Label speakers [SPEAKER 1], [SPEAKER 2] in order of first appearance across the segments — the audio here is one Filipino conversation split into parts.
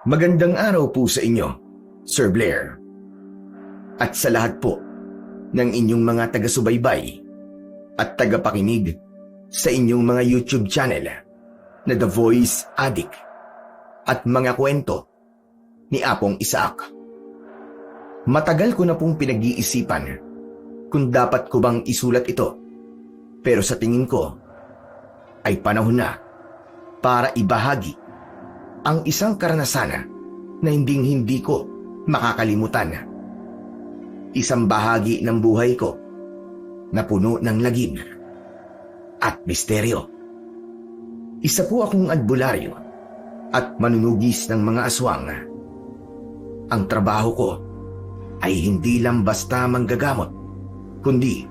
[SPEAKER 1] Magandang araw po sa inyo, Sir Blair. At sa lahat po ng inyong mga taga-subaybay at tagapakinig sa inyong mga YouTube channel na The Voice Addict at mga kwento ni Apong Isaac. Matagal ko na pong pinag-iisipan kung dapat ko bang isulat ito, pero sa tingin ko ay panahon na para ibahagi ang isang karanasan na hindi ko makakalimutan. Isang bahagi ng buhay ko na puno ng lagim at misteryo. Isa po akong albularyo at manunugis ng mga aswang. Ang trabaho ko ay hindi lang basta manggagamot, kundi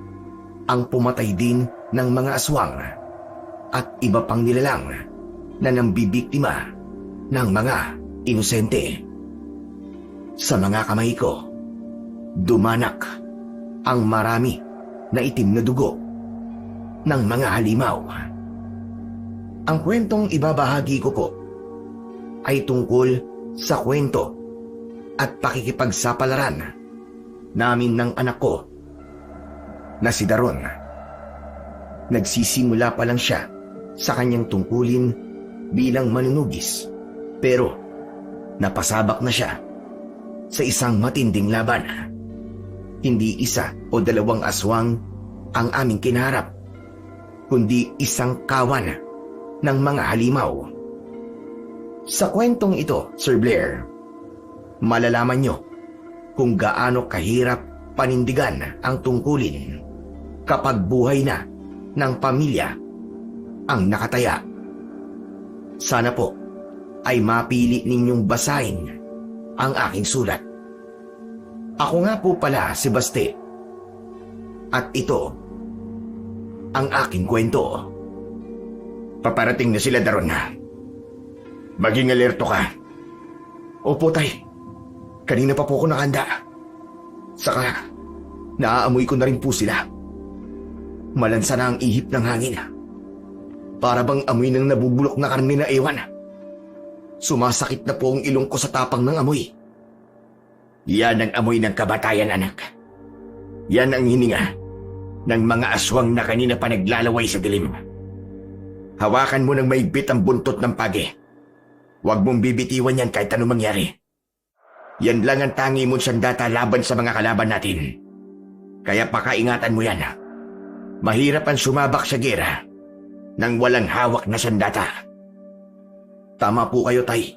[SPEAKER 1] ang pumatay din ng mga aswang at iba pang nilalang na nambibiktima ng mga inosente. Sa mga kamay ko, dumanak ang marami na itim na dugo ng mga halimaw. Ang kwentong ibabahagi ko po ay tungkol sa kwento at pakikipagsapalaran namin ng anak ko na si Daron. Nagsisimula pa lang siya sa kanyang tungkulin bilang manunugis, pero napasabak na siya sa isang matinding laban. Hindi isa o dalawang aswang ang aming kinaharap, kundi isang kawan ng mga halimaw. Sa kwentong ito, Sir Blair, malalaman nyo kung gaano kahirap panindigan ang tungkulin kapag buhay na ng pamilya ang nakataya. Sana po ay mapili ninyong basahin ang aking sulat. Ako nga po pala si Baste, at ito ang aking kwento. Paparating na sila, Daron. Maging alerto ka. Opo, tay. Kanina pa po ako nakahanda. Saka, naaamoy ko na rin po sila. Malansa na ang ihip ng hangin. Para bang amoy ng nabubulok na karne na ewan. Sumasakit na po ang ilong ko sa tapang ng amoy. Yan ang amoy ng kabatayan, anak. Yan ang hininga ng mga aswang na kanina pa naglalaway sa dilim. Hawakan mo ng maigpit ang buntot ng pagi. Huwag mong bibitiwan yan kahit anong mangyari. Yan lang ang tangi mong sandata laban sa mga kalaban natin. Kaya pakaingatan mo yan. Mahirap ang sumabak sa gera nang walang hawak na sandata. Tama po kayo, tay.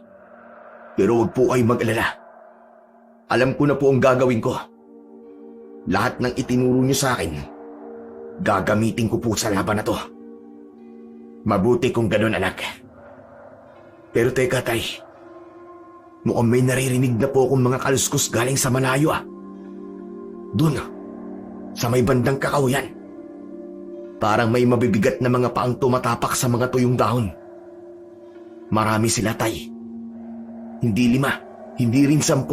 [SPEAKER 1] Pero huwag po kayo mag-alala. Alam ko na po ang gagawin ko. Lahat ng itinuro niyo sa akin, gagamitin ko po sa laban na to. Mabuti kung ganun, anak. Pero teka, tay. Mukhang may naririnig na po akong mga kaluskos galing sa malayo, Doon, sa may bandang kakahuyan. Parang may mabibigat na mga paang tumatapak sa mga tuyong dahon. Marami sila, tay. Hindi 5, hindi rin 10.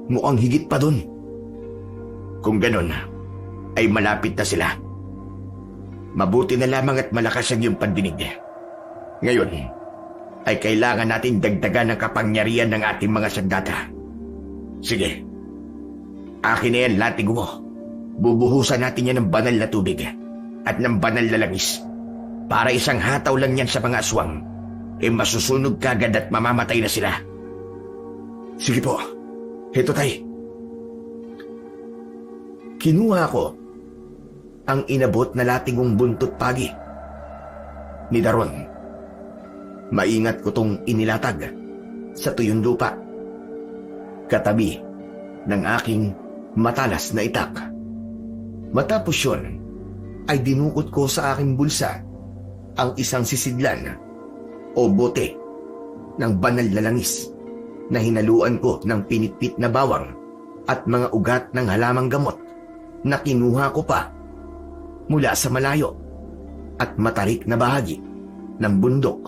[SPEAKER 1] Mukhang higit pa dun. Kung ganun, ay malapit na sila. Mabuti na lamang at malakas ang iyong pandinig. Ngayon, ay kailangan natin dagdagan ang kapangyarihan ng ating mga sandata. Sige, akin na yan, latigo mo. Bubuhusan natin yan ng banal na tubig at ng banal na langis. Para isang hataw lang yan sa mga aswang, masusunog kagad at mamamatay na sila. Sige po, heto, tay. Kinuha ko ang inabot na latigong buntot pagi ni Daron. Maingat ko tong inilatag sa tuyong lupa, katabi ng aking matalas na itak. Matapos yun, ay dinukot ko sa aking bulsa ang isang sisidlan o bote ng banal na langis na hinaluan ko ng pinitpit na bawang at mga ugat ng halamang gamot na kinuha ko pa mula sa malayo at matarik na bahagi ng bundok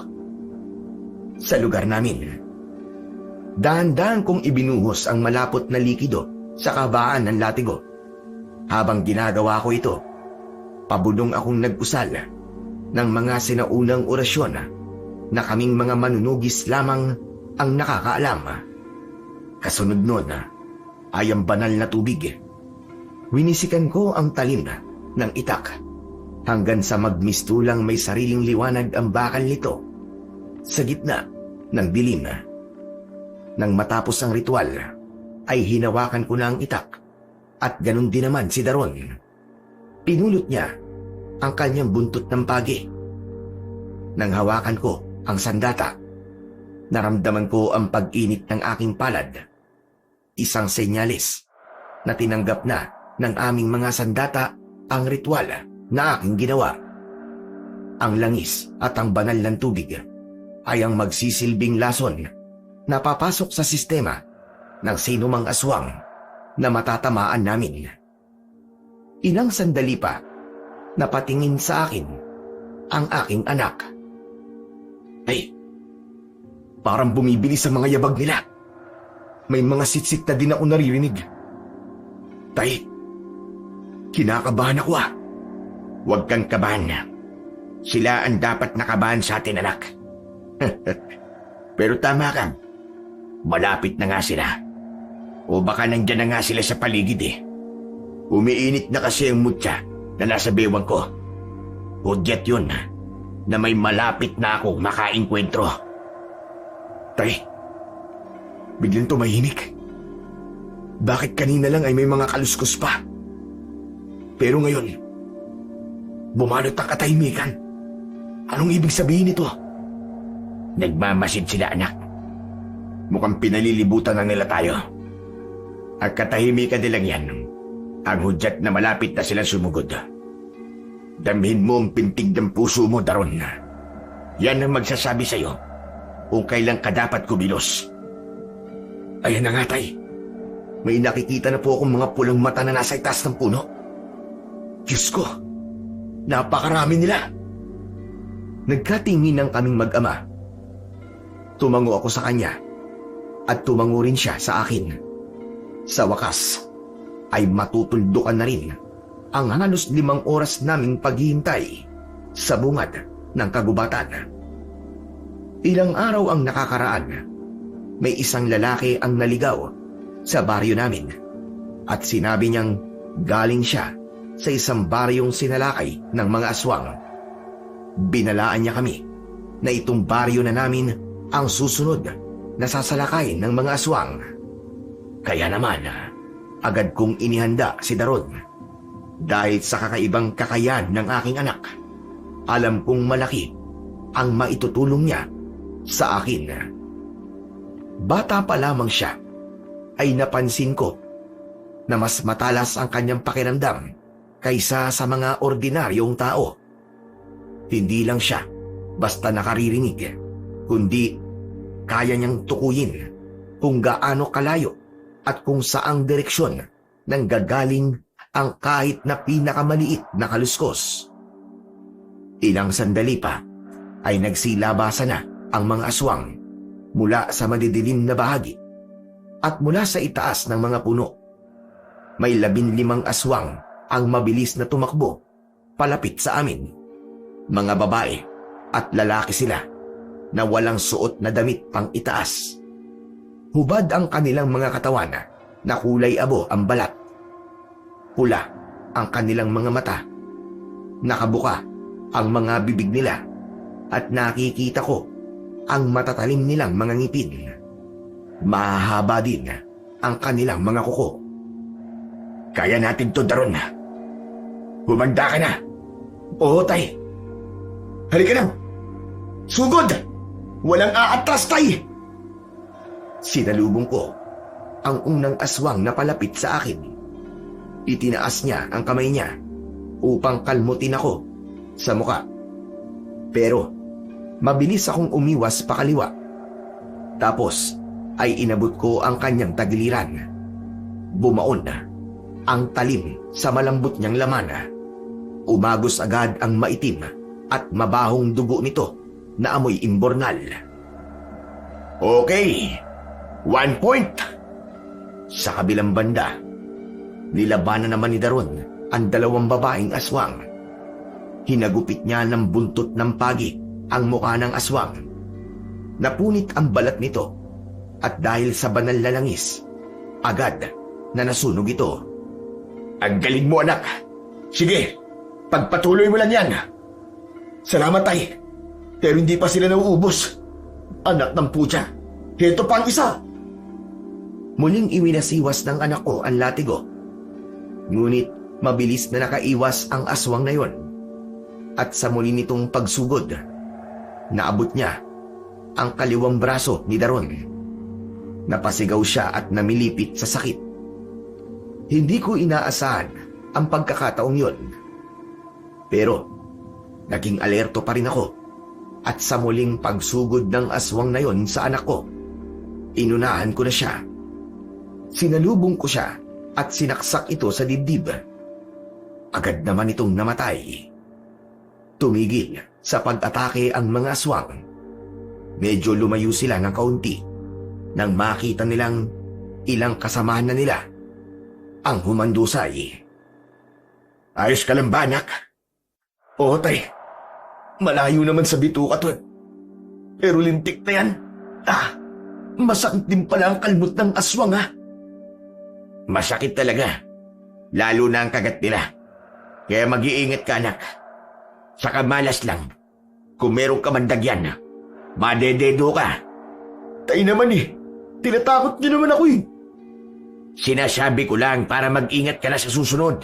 [SPEAKER 1] sa lugar namin. Dahan-dahan kong ibinuhos ang malapot na likido sa kabaan ng latigo. Habang ginagawa ko ito, pabulong akong nag-usal ng mga sinaunang orasyon na kaming mga manunugis lamang ang nakakaalam. Kasunod nun ay ang banal na tubig. Winisikan ko ang talim ng itak hanggang sa magmistulang may sariling liwanag ang bakal nito sa gitna ng dilim. Nang matapos ang ritual, ay hinawakan ko na ang itak at ganun din naman si Daron. Pinulot niya ang kanyang buntot ng pagi. Nang hawakan ko ang sandata, naramdaman ko ang pag-init ng aking palad. Isang senyales na tinanggap na ng aming mga sandata ang ritual na aking ginawa. Ang langis at ang banal ng tubig ay ang magsisilbing lason na papasok sa sistema ng sinumang aswang na matatamaan namin. Ilang sandali pa, napatingin sa akin ang aking anak. Ay, parang bumibili sa mga yabag nila. May mga sitsit na din ako naririnig. Tay, kinakabahan ako . Huwag kang kabahan. Sila ang dapat nakabahan sa atin, anak. Pero tama ka. Malapit na nga sila. O baka nandyan na nga sila sa paligid . Umiinit na kasi ang mutya na nasa bewang ko. Hudyat yun na may malapit na ako makainkwentro. Tay, biglang tumahimik. Bakit kanina lang ay may mga kaluskos pa? Pero ngayon, bumalot ang katahimikan. Anong ibig sabihin nito? Nagmamasid sila, anak. Mukhang pinalilibutan na nila tayo. Ang katahimikan nilang yan, ang hudyat na malapit na silang sumugod. Damhin mo ang pintig ng puso mo, Daron. Yan ang magsasabi sa'yo kung kailan ka dapat kumilos. Ayan na nga, tay. May nakikita na po akong mga pulang mata na nasa itaas ng puno. Diyos ko, napakarami nila. Nagkatingin ng kaming mag-ama. Tumango ako sa kanya at tumango rin siya sa akin. Sa wakas, ay matutuldukan na rin ang halos 5 oras naming paghihintay sa bungad ng kagubatan. Ilang araw ang nakakaraan, may isang lalaki ang naligaw sa baryo namin at sinabi niyang galing siya sa isang baryong sinalakay ng mga aswang. Binalaan niya kami na itong baryo na namin ang susunod na sasalakayin ng mga aswang. Kaya naman, agad kong inihanda si Daron. Dahil sa kakaibang kakayahan ng aking anak, alam kong malaki ang maitutulong niya sa akin. Bata pa lamang siya, ay napansin ko na mas matalas ang kanyang pakiramdam kaysa sa mga ordinaryong tao. Hindi lang siya basta nakaririnig, kundi kaya niyang tukuyin kung gaano kalayo at kung saang direksyon nang gagaling ang kahit na pinakamaliit na kaluskos. Ilang sandali pa ay nagsilabasa na ang mga aswang mula sa madidilim na bahagi at mula sa itaas ng mga puno. May 15 aswang ang mabilis na tumakbo palapit sa amin. Mga babae at lalaki sila na walang suot na damit pang itaas. Hubad ang kanilang mga katawan na kulay abo ang balat. Pula ang kanilang mga mata. Nakabuka ang mga bibig nila at nakikita ko ang matatalim nilang mga ngipin. Mahahaba din ang kanilang mga kuko. Kaya natin to, Daron. Humanda ka na. Oo, tay. Halika na. Sugod! Walang aatras, tay! Sinalubong ko ang unang aswang na palapit sa akin. Itinaas niya ang kamay niya upang kalmutin ako sa muka. Pero mabilis akong umiwas pakaliwa. Tapos ay inabot ko ang kanyang tagiliran. Bumaon na ang talim sa malambot niyang laman. Umagos agad ang maitim at mabahong dugo nito na amoy imbornal. Okay, 1 point. Sa kabilang banda, nilabanan naman ni Daron ang 2 babaeng aswang. Hinagupit niya ng buntot ng pagi ang mukha ng aswang. Napunit ang balat nito At dahil sa banal na langis, agad na nasunog ito. Ang galing mo, anak. Sige, pagpatuloy mo lang yan. Salamat, tay. Pero hindi pa sila nauubos. Anak ng putya, heto pa ang isa. Muling iwinasiwas ng anak ko ang latigo. Ngunit mabilis na nakaiwas ang aswang na yon. At sa muli nitong pagsugod, naabot niya ang kaliwang braso ni Daron. Napasigaw siya at namilipit sa sakit. Hindi ko inaasahan ang pagkakataong yon. Pero naging alerto pa rin ako at sa muling pagsugod ng aswang na yon sa anak ko, inunahan ko na siya. Sinalubong ko siya at sinaksak ito sa dibdib. Agad naman itong namatay. Tumigil sa pag-atake ang mga aswang. Medyo lumayo sila ng kaunti nang makita nilang ilang kasamahan na nila ang humandusay. Ayos ka lang ba, anak? Oo, tay. Malayo naman sa bituka to. Pero lintik na yan. Masakit din pala ang kalmot ng aswang, ha? Masakit talaga. Lalo na ang kagat nila. Kaya mag-iingat ka, anak. Saka malas lang. Kung meron ka mandagyan, madededo ka. Tay naman eh. Tinatakot niyo naman ako eh. Sinasabi ko lang para mag-ingat ka na sa susunod.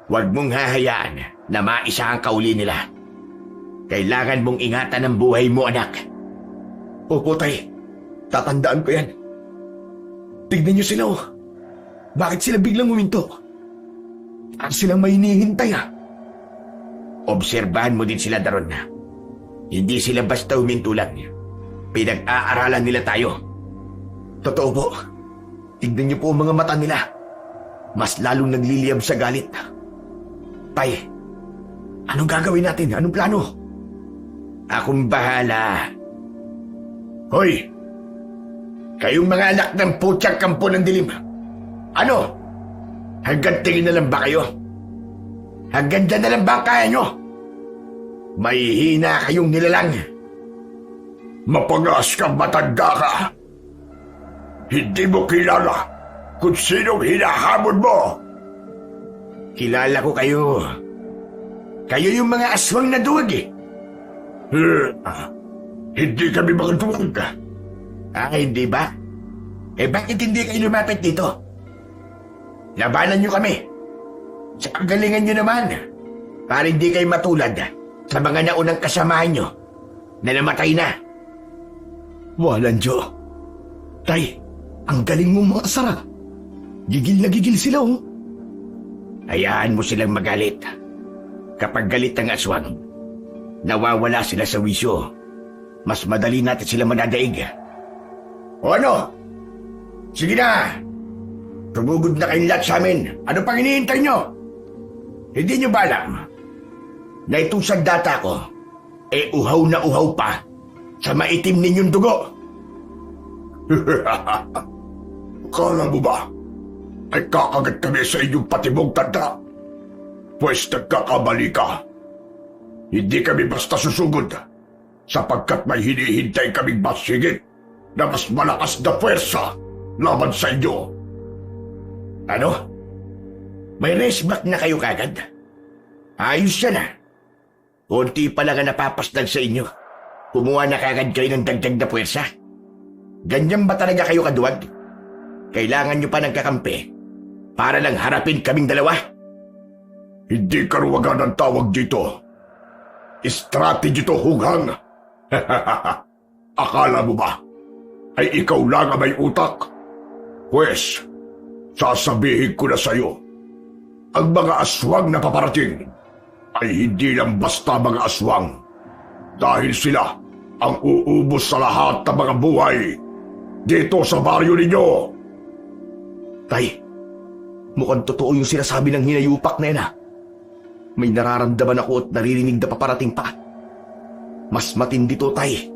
[SPEAKER 1] Huwag mong hahayaan na maisa ang kauli nila. Kailangan mong ingatan ang buhay mo, anak. Opo, tay. Tatandaan ko yan. Tignan niyo sila, oh. Bakit sila biglang huminto? At silang may hinihintay, ha? Obserbahan mo din sila, Daron, na. Hindi sila basta huminto lang. Pinag-aaralan nila tayo. Totoo po. Tignan niyo po ang mga mata nila. Mas lalong nagliliyab sa galit. Tay, anong gagawin natin? Anong plano? Akong bahala. Hoy! Kayong mga anak ng putyang kampo ng dilim. Ano? Hanggang tingin na lang ba kayo? Hanggang dyan na lang ba kaya nyo? May hina kayong nilalang. Mapangas kang matanda ka. Hindi mo kilala kung sinong hinahamon mo. Kilala ko kayo. Kayo yung mga aswang na duwag eh. Hindi kami mga duwag. Hindi ba? Bakit hindi kayo lumapit dito? Labanan nyo kami. Sa kagalingan nyo naman. Para hindi kayo matulad sa mga naunang kasamahan nyo na namatay na. Walang Diyo. Tay, ang galing mong mga asara. Gigil na gigil sila, oh. Hayaan mo silang magalit. Kapag galit ang aswang, nawawala sila sa wisyo. Mas madali natin sila manadaig. O ano? Sige na! Tumugod na kayong lahat sa amin. Ano pang hinihintay nyo? Hindi nyo ba alam na itong sandata ko, uhaw na uhaw pa sa maitim ninyong dugo? Kala mo ba ay kakagat kami sa inyong patibong tanda? Pwes nagkakamali ka. Hindi kami basta susugod sapagkat may hinihintay kaming mas higit na mas malakas na pwersa laban sa inyo. Ano? May resback na kayo kagad? Ayos yan, ah. Kunti pa lang ang napapasdag sa inyo. Kumuha na kagad kayo ng dagdag na pwersa. Ganyan ba talaga kayo kaduwag? Kailangan nyo pa ng kakampi para lang harapin kaming dalawa? Hindi karuwagan ang tawag dito. Strategy to, hughang. Akala mo ba ay ikaw lang ang may utak? Pwes, sasabihin ko na sa'yo, ang mga aswang na paparating ay hindi lang basta mga aswang dahil sila ang uubos sa lahat ng mga buhay dito sa baryo ninyo. Tay, mukhang totoo yung sinasabi ng hinayupak na yan, ha? May nararamdaman ako at naririnig na paparating pa. Mas matindi to, tay.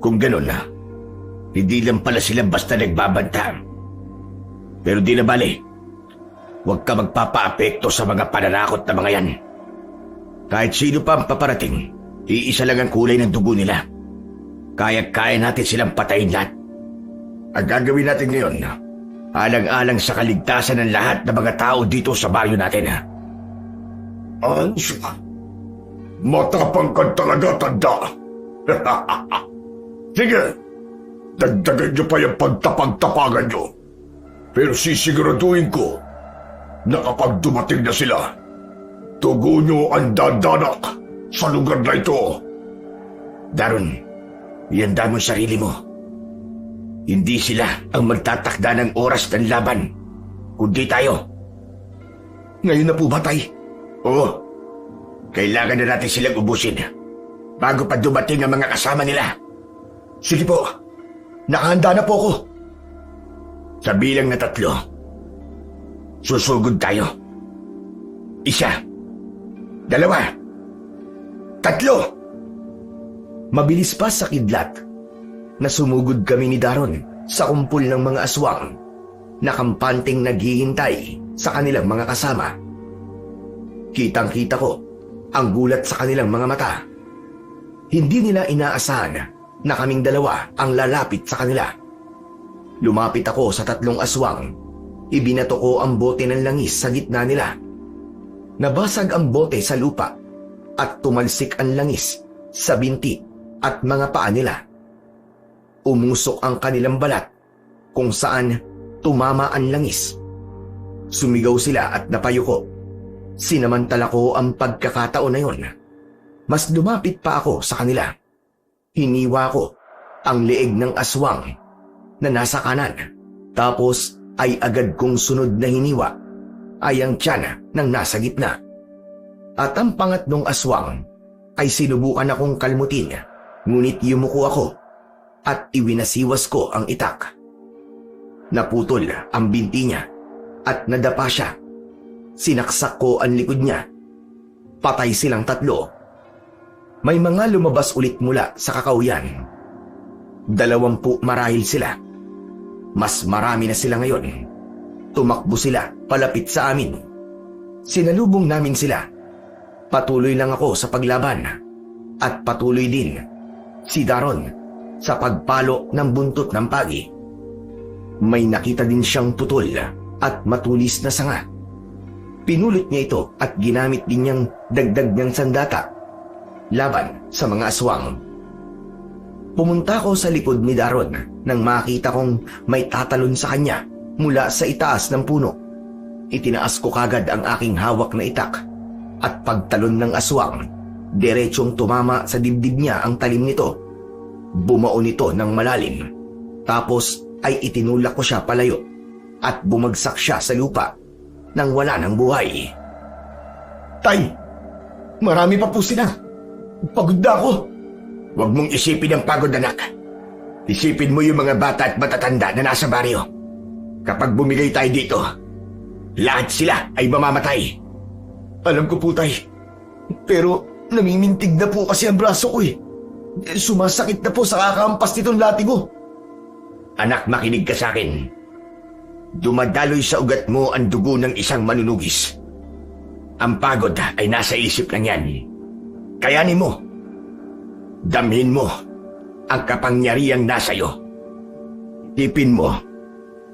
[SPEAKER 1] Kung ganun na, hindi lang pala sila basta nagbabanta. Pero di na bali. Huwag ka magpapaapekto sa mga pananakot na mga yan. Kahit sino pa ang paparating, iisa lang ang kulay ng dugo nila. Kaya-kaya natin silang patayin lahat. Ang gagawin natin ngayon, alang-alang sa kaligtasan ng lahat ng mga tao dito sa baryo natin.
[SPEAKER 2] Ansya, matapang ka talaga, tanda. Sige, dagdagan niyo pa yung pagtapag-tapagan niyo. Pero sisiguraduhin ko na kapag dumating na sila, tugo niyo ang dadanak sa lugar na ito.
[SPEAKER 1] Daron, ihanda mo sarili mo. Hindi sila ang magtatakda ng oras ng laban, kundi tayo. Ngayon na po ba, Tay? Oo. Kailangan na natin silang ubusin bago pa dumating ang mga kasama nila. Sige po, nakahanda na po ako. Sa bilang na 3, susugod tayo. 1, 2, 3. Mabilis pa sa kidlat na sumugod kami ni Daron sa kumpul ng mga aswang na kampanteng naghihintay sa kanilang mga kasama. Kitang-kita ko ang gulat sa kanilang mga mata. Hindi nila inaasahan na kaming dalawa ang lalapit sa kanila. Lumapit ako sa 3 aswang. Ibinato ko ang bote ng langis sa gitna nila. Nabasag ang bote sa lupa at tumalsik ang langis sa binti at mga paa nila. Umusok ang kanilang balat kung saan tumama ang langis. Sumigaw sila at napayuko. Sinamantala ko ang pagkakataon na yon. Mas lumapit pa ako sa kanila. Hiniwa ko ang leeg ng aswang na nasa kanan. Tapos ay agad kong sunod na hiniwa ay ang tiyan ng nasa gitna. At ang pangatlong aswang ay sinubukan akong kalmutin, ngunit yumuko ako at iwinasiwas ko ang itak. Naputol ang binti niya at nadapa siya. Sinaksak ko ang likod niya. Patay silang 3. May mga lumabas ulit mula sa kakauyan. 20 marahil sila. Mas marami na sila ngayon. Tumakbo sila palapit sa amin. Sinalubong namin sila. Patuloy lang ako sa paglaban. At patuloy din si Daron sa pagpalo ng buntot ng pagi. May nakita din siyang putol at matulis na sanga. Pinulot niya ito at ginamit din niyang dagdag niyang sandata laban sa mga aswang. Pumunta ko sa likod ni Daron nang makita kong may tatalon sa kanya mula sa itaas ng puno. Itinaas ko kagad ang aking hawak na itak at pagtalon ng aswang, diretsong tumama sa dibdib niya ang talim nito. Bumaon ito ng malalim. Tapos ay itinulak ko siya palayo at bumagsak siya sa lupa nang wala ng buhay.
[SPEAKER 2] Tay, marami pa po sila. Pagod na ako.
[SPEAKER 1] Huwag mong isipin ang pagod, anak. Isipin mo yung mga bata at matatanda na nasa baryo. Kapag bumigay tayo dito, lahat sila ay mamamatay.
[SPEAKER 2] Alam ko po, Tay. Pero namimintig na po kasi ang braso ko eh. Sumasakit na po sa kakahampas nitong latigo.
[SPEAKER 1] Anak, makinig ka sa akin. Dumadaloy sa ugat mo ang dugo ng isang manunugis. Ang pagod ay nasa isip lang yan. Kayanin mo. Damhin mo ang kapangyarihang nasa iyo. Tipin mo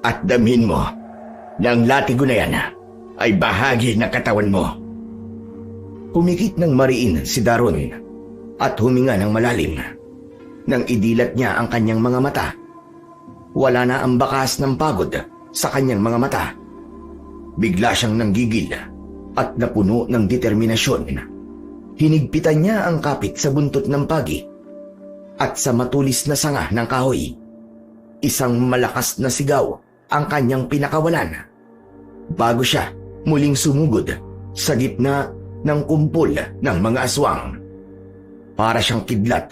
[SPEAKER 1] at damhin mo na ang latigo na yan ay bahagi ng katawan mo. Humikit ng mariin si Daron at huminga ng malalim. Nang idilat niya ang kanyang mga mata, wala na ang bakas ng pagod sa kanyang mga mata. Bigla siyang nanggigil at napuno ng determinasyon. Hinigpitan niya ang kapit sa buntot ng pagi at sa matulis na sanga ng kahoy. Isang malakas na sigaw ang kanyang pinakawalan bago siya muling sumugod sa gitna ng kumpol ng mga aswang. Para siyang kidlat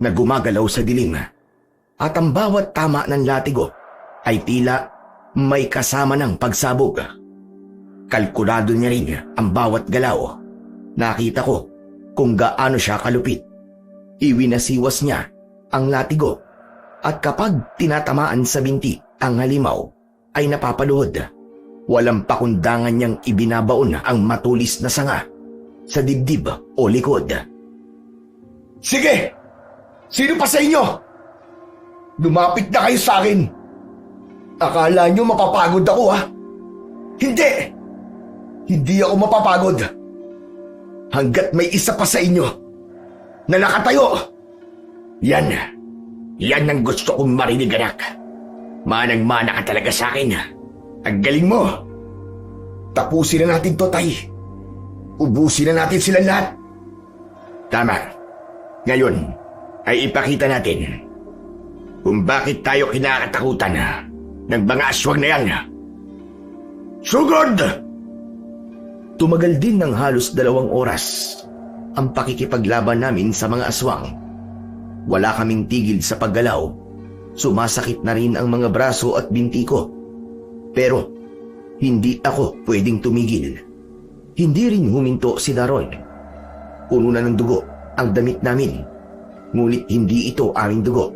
[SPEAKER 1] na gumagalaw sa dilim at ang bawat tama ng latigo ay tila may kasama ng pagsabog. Kalkulado niya rin ang bawat galaw. Nakita ko kung gaano siya kalupit. Iwinasiwas niya ang latigo at kapag tinatamaan sa binti ang halimaw ay napapaluhod. Walang pakundangan niyang ibinabaon ang matulis na sanga sa dibdib o likod.
[SPEAKER 2] Sige! Sino pa sa inyo? Lumapit na kayo sa akin
[SPEAKER 1] Akala nyo mapapagod ako, ha? Hindi! Hindi ako mapapagod. Hanggat may isa pa sa inyo na nakatayo. Yan ang gusto kong marinig, anak. Manang-mana ka talaga sa akin. Ang galing mo. Tapusin na natin to, Tay. Ubusin na natin sila lahat. Tama. Ngayon ay ipakita natin kung bakit tayo kinakatakutan ng mga aswang na yan. Sugod! Tumagal din ng halos 2 oras ang pakikipaglaban namin sa mga aswang. Wala kaming tigil sa paggalaw. Sumasakit na rin ang mga braso at binti ko. Pero hindi ako pwedeng tumigil. Hindi rin huminto si Daron. Puno na ng dugo ang damit namin. Ngunit hindi ito aming dugo.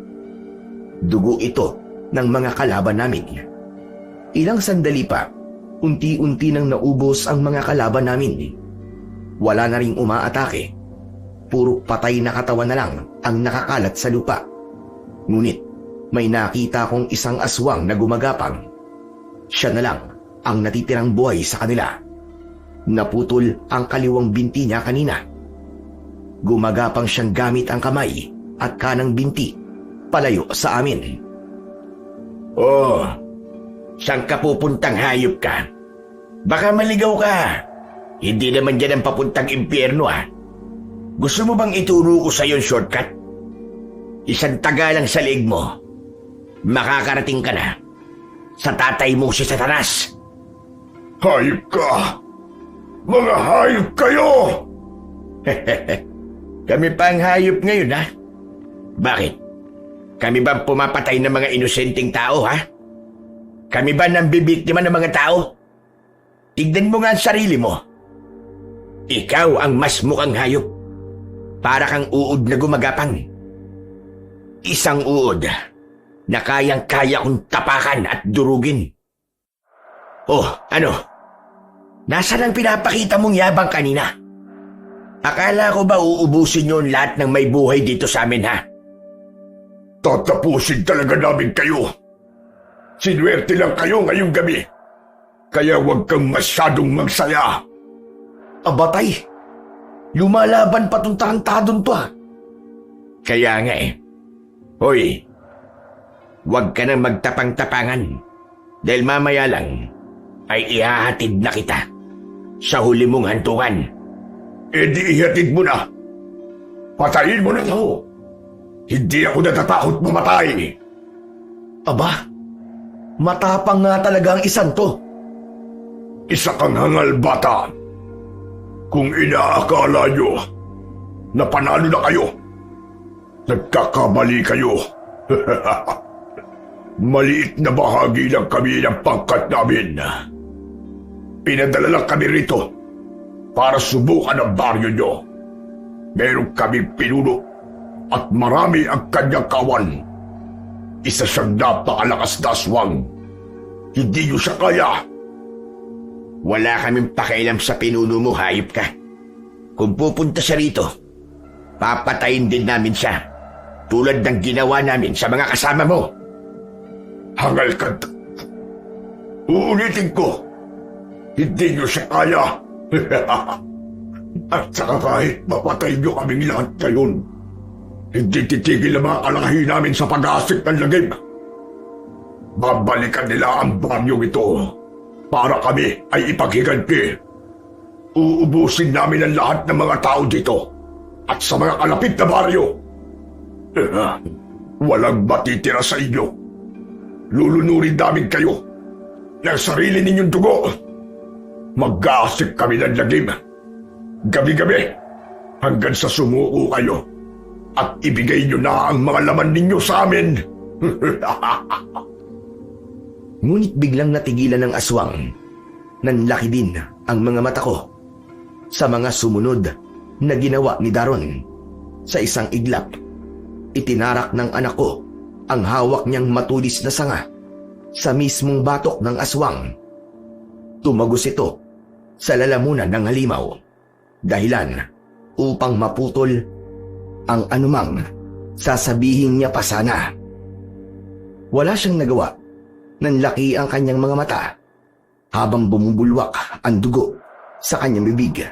[SPEAKER 1] Dugo ito ng mga kalaban namin. Ilang sandali pa, unti-unti nang naubos ang mga kalaban namin. Wala na ring umaatake. Puro patay na katawan na lang ang nakakalat sa lupa. Ngunit may nakita kong isang aswang na gumagapang. Siya na lang ang natitirang buhay sa kanila. Naputol ang kaliwang binti niya kanina. Gumagapang siyang gamit ang kamay at kanang binti palayo sa amin. Oh, saan ka pupuntang hayop ka? Baka maligaw ka. Hindi naman dyan ang papuntang impyerno, ha? Gusto mo bang ituro ko sa yung shortcut? Isang taga lang sa leeg mo. Makakarating ka na sa tatay mo si Satanas.
[SPEAKER 2] Hayop ka! Mga hayop kayo!
[SPEAKER 1] Kami pa ang hayop ngayon, ha? Bakit? Kami ba pumapatay ng mga inosenteng tao, ha? Kami ba nambibiktima ng mga tao? Tignan mo nga ang sarili mo. Ikaw ang mas mukhang hayop. Para kang uod na gumagapang. Isang uod na kayang-kaya kong tapakan at durugin. Oh, ano? Nasaan ang pinapakita mong yabang kanina? Akala ko ba uubusin nyo lahat ng may buhay dito sa amin, ha?
[SPEAKER 2] Tatapusin talaga namin kayo. Sinuwerte lang kayo ngayong gabi. Kaya huwag kang masyadong magsaya.
[SPEAKER 1] Abatay, lumalaban pa tong tarantadon to, ha? Kaya nga eh. Hoy, huwag ka nang magtapang-tapangan. Dahil mamaya lang ay ihahatid na kita sa huli mong hantungan.
[SPEAKER 2] E di ihatid mo na. Patayin mo na ako. Hindi ako natatakot mamatay.
[SPEAKER 1] Aba, matapang nga talaga ang isan to.
[SPEAKER 2] Isa kang hangal, bata. Kung inaakala nyo na panalo na kayo, nagkakamali kayo. Maliit na bahagi lang kami ng pangkat namin. Pinadala lang kami rito para subukan ang baryo nyo. Meron kami pinuno at marami ang kanyang kawan. Isa siyang napakalakas na aswang. Hindi nyo siya kaya.
[SPEAKER 1] Wala kaming pakialam sa pinuno mo, hayop ka. Kung pupunta siya rito, papatayin din namin siya. Tulad ng ginawa namin sa mga kasama mo.
[SPEAKER 2] Hangal ka. Uulitin ko. Hindi nyo siya kaya. At saka kahit mapatay nyo kaming lahat ngayon, hindi titigil ang mga kalahi namin sa pag-aasik ng lagim. Babalikan nila ang baryong ito para kami ay ipaghiganti. Uubusin namin ang lahat ng mga tao dito at sa mga kalapit na baryo. Walang matitira sa inyo. Lulunurin namin kayo ng sarili ninyong dugo. Mag-aasik kami ng lagim. Gabi-gabi hanggang sa sumuko kayo at ibigay nyo na ang mga laman ninyo sa amin.
[SPEAKER 1] Ngunit biglang natigilan ng aswang. Nanlaki din ang mga mata ko sa mga sumunod na ginawa ni Daron. Sa isang iglap, itinarak ng anak ko ang hawak niyang matulis na sanga sa mismong batok ng aswang. Tumagos ito sa lalamunan ng halimaw, dahilan upang maputol ang anumang sasabihin niya pa sana. Wala siyang nagawa nanlaki ang kanyang mga mata habang bumubulwak ang dugo sa kanyang bibig.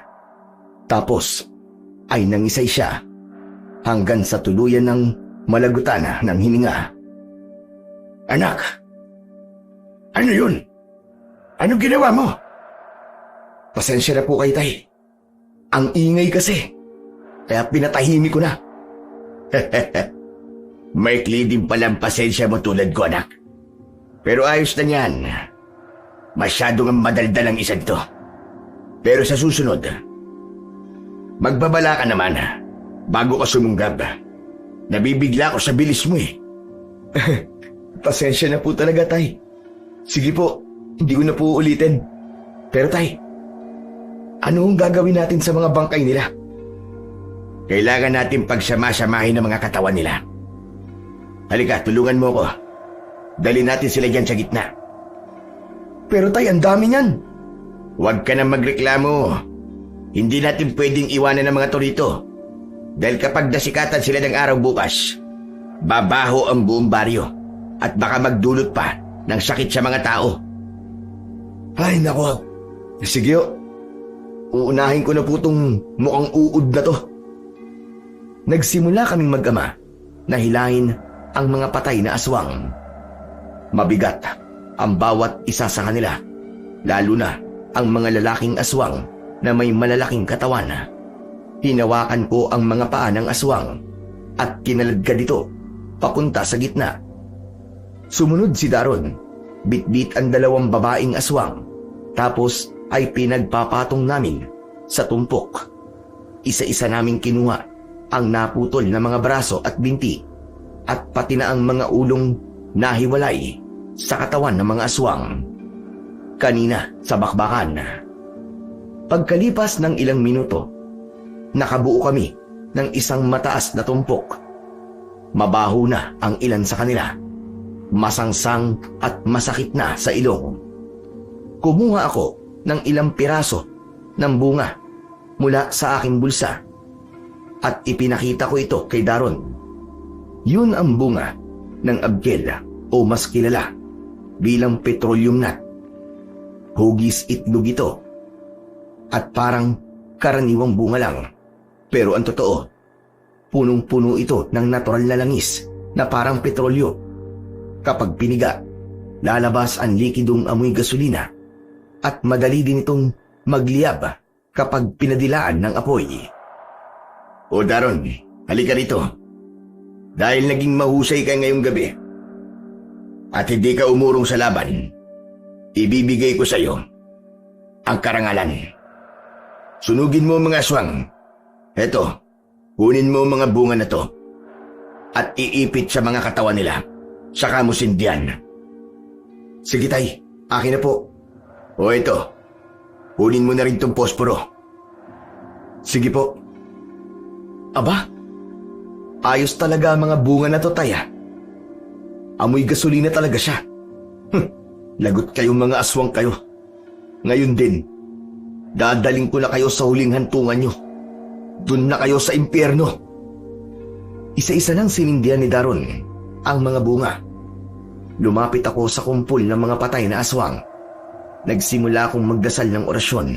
[SPEAKER 1] Tapos ay nangisay siya hanggang sa tuluyan ng malagutan ng hininga.
[SPEAKER 2] Anak, ano yun? Ano ginawa mo?
[SPEAKER 1] Pasensya na po kayo, tay. Ang ingay kasi, kaya pinatahimik ko na.
[SPEAKER 2] Maikli din palang pasensya mo tulad ko, anak. Pero ayos na yan. Masyadong madaldal ang isang to. Pero sa susunod, magbabala ka naman bago ka sumunggab. Nabibigla ko sa bilis mo eh.
[SPEAKER 1] Pasensya na po talaga, tay. Sige po, hindi ko na po ulitin. Pero tay, ano ang gagawin natin sa mga bangkay nila?
[SPEAKER 2] Kailangan natin pagsama-samahin ang mga katawan nila. Halika, tulungan mo ko. Dali natin sila dyan sa gitna.
[SPEAKER 1] Pero tay, ang dami niyan.
[SPEAKER 2] Huwag ka na magreklamo. Hindi natin pwedeng iwanan ng mga to rito. Dahil kapag nasikatan sila ng araw bukas, babaho ang buong baryo at baka magdulot pa ng sakit sa mga tao.
[SPEAKER 1] Ay, nako. Sige, uunahin ko na po itong mukhang uod na to. Nagsimula kaming mag-ama na hilahin ang mga patay na aswang. Mabigat ang bawat isa sa kanila, lalo na ang mga lalaking aswang na may malalaking katawan. Hinawakan ko ang mga paa ng aswang at kinaladkad ito papunta sa gitna. Sumunod si Daron, bitbit ang dalawang babaeng aswang, tapos ay pinagpapatong namin sa tumpok. Isa-isa naming kinuha ang naputol na mga braso at binti at pati na ang mga ulong nahiwalay sa katawan ng mga aswang. Kanina sa bakbakan. Pagkalipas ng ilang minuto, nakabuo kami ng isang mataas na tumpok. Mabaho na ang ilan sa kanila. Masangsang at masakit na sa ilong. Kumuha ako ng ilang piraso ng bunga mula sa aking bulsa at ipinakita ko ito kay Daron. Yun ang bunga ng abgel o mas kilala bilang petroleum nut. Hugis itlog ito at parang karaniwang bunga lang. Pero ang totoo, punong-puno ito ng natural na langis na parang petrolyo. Kapag piniga, lalabas ang likidong amoy gasolina at madali din itong magliyab kapag pinadilaan ng apoy.
[SPEAKER 2] O Daron, halika rito. Dahil naging mahusay ka ngayong gabi at hindi ka umurong sa laban, ibibigay ko sa iyo ang karangalan. Sunugin mo mga aswang. Eto, kunin mo mga bunga na to at iipit sa mga katawan nila. Saka mo sindihan.
[SPEAKER 1] Sige tay, akin na po.
[SPEAKER 2] O ito, kunin mo na rin tong posporo.
[SPEAKER 1] Sige po. Aba, ayos talaga ang mga bunga na to, tay. Amoy gasolina talaga siya. Lagot kayong mga aswang kayo. Ngayon din, dadaling ko na kayo sa huling hantungan nyo. Doon na kayo sa impyerno. Isa-isa nang sinindihan ni Daron ang mga bunga. Lumapit ako sa kumpul ng mga patay na aswang. Nagsimula akong magdasal ng orasyon.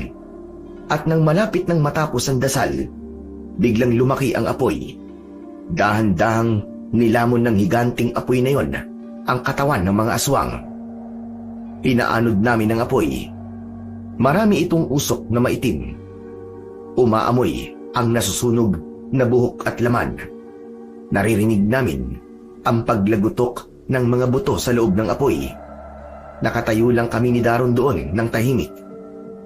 [SPEAKER 1] At nang malapit nang matapos ang dasal, biglang lumaki ang apoy. Dahan-dahang nilamon ng higanting apoy na yon ang katawan ng mga aswang. Inaanod namin ang apoy. Marami itong usok na maitim. Umaamoy ang nasusunog na buhok at laman. Naririnig namin ang paglagutok ng mga buto sa loob ng apoy. Nakatayo lang kami ni Daron doon ng tahimik.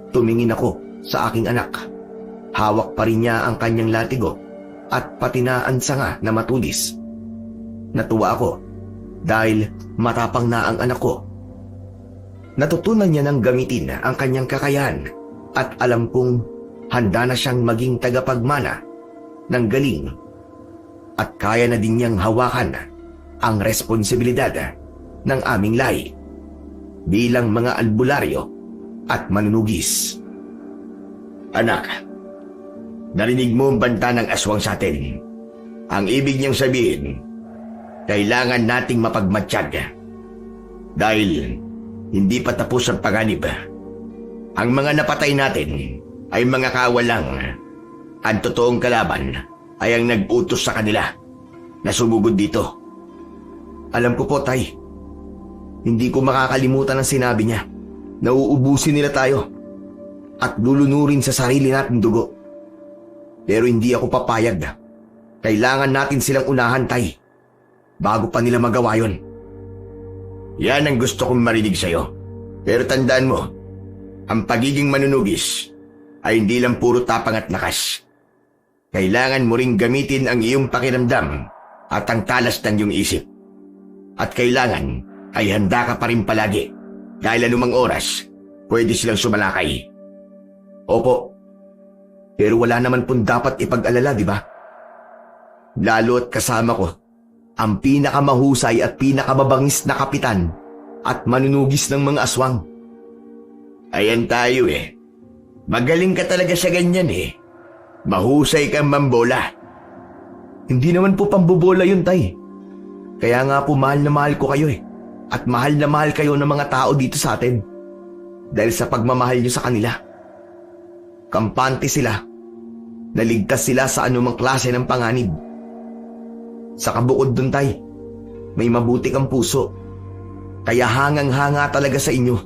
[SPEAKER 1] Tumingin ako sa aking anak. Hawak pa rin niya ang kanyang latigo at pati na ang sanga na matulis. Natuwa ako dahil matapang na ang anak ko. Natutunan niya ng gamitin ang kanyang kakayahan at alam kong handa na siyang maging tagapagmana ng galing at kaya na din niyang hawakan ang responsibilidad ng aming lahi bilang mga albularyo at manunugis.
[SPEAKER 2] Anak, narinig mo ang banta ng aswang sa atin. Ang ibig niyang sabihin, kailangan nating mapagmatsyag.
[SPEAKER 1] Dahil hindi pa tapos ang panganib. Ang mga napatay natin ay mga kawalang. Ang totoong kalaban ay ang nag-utos sa kanila na sumugod dito. Alam ko po, Tay. Hindi ko makakalimutan ang sinabi niya. Nauubusin nila tayo at lulunurin sa sarili natin dugo. Pero hindi ako papayag. Kailangan natin silang unahan, Tay, bago pa nila magawa yun. Yan ang gusto kong marinig sa'yo. Pero tandaan mo, ang pagiging manunugis ay hindi lang puro tapang at lakas. Kailangan mo ring gamitin ang iyong pakiramdam at ang talas ng iyong isip. At kailangan ay handa ka pa rin palagi dahil anumang oras pwede silang sumalakay. Opo, pero wala naman pong dapat ipag-alala, di ba? Lalo at kasama ko ang pinakamahusay at pinakamabangis na kapitan at manunugis ng mga aswang. Ayan tayo eh. Magaling ka talaga sa ganyan eh. Mahusay kang mambola. Hindi naman po pambobola yun, Tay. Kaya nga po mahal na mahal ko kayo eh. At mahal na mahal kayo ng mga tao dito sa atin. Dahil sa pagmamahal nyo sa kanila. Kampante sila. Naligtas sila sa anumang klase ng panganib. Sa kabukod dun, Tay, may mabuti kang puso. Kaya hangang-hanga talaga sa inyo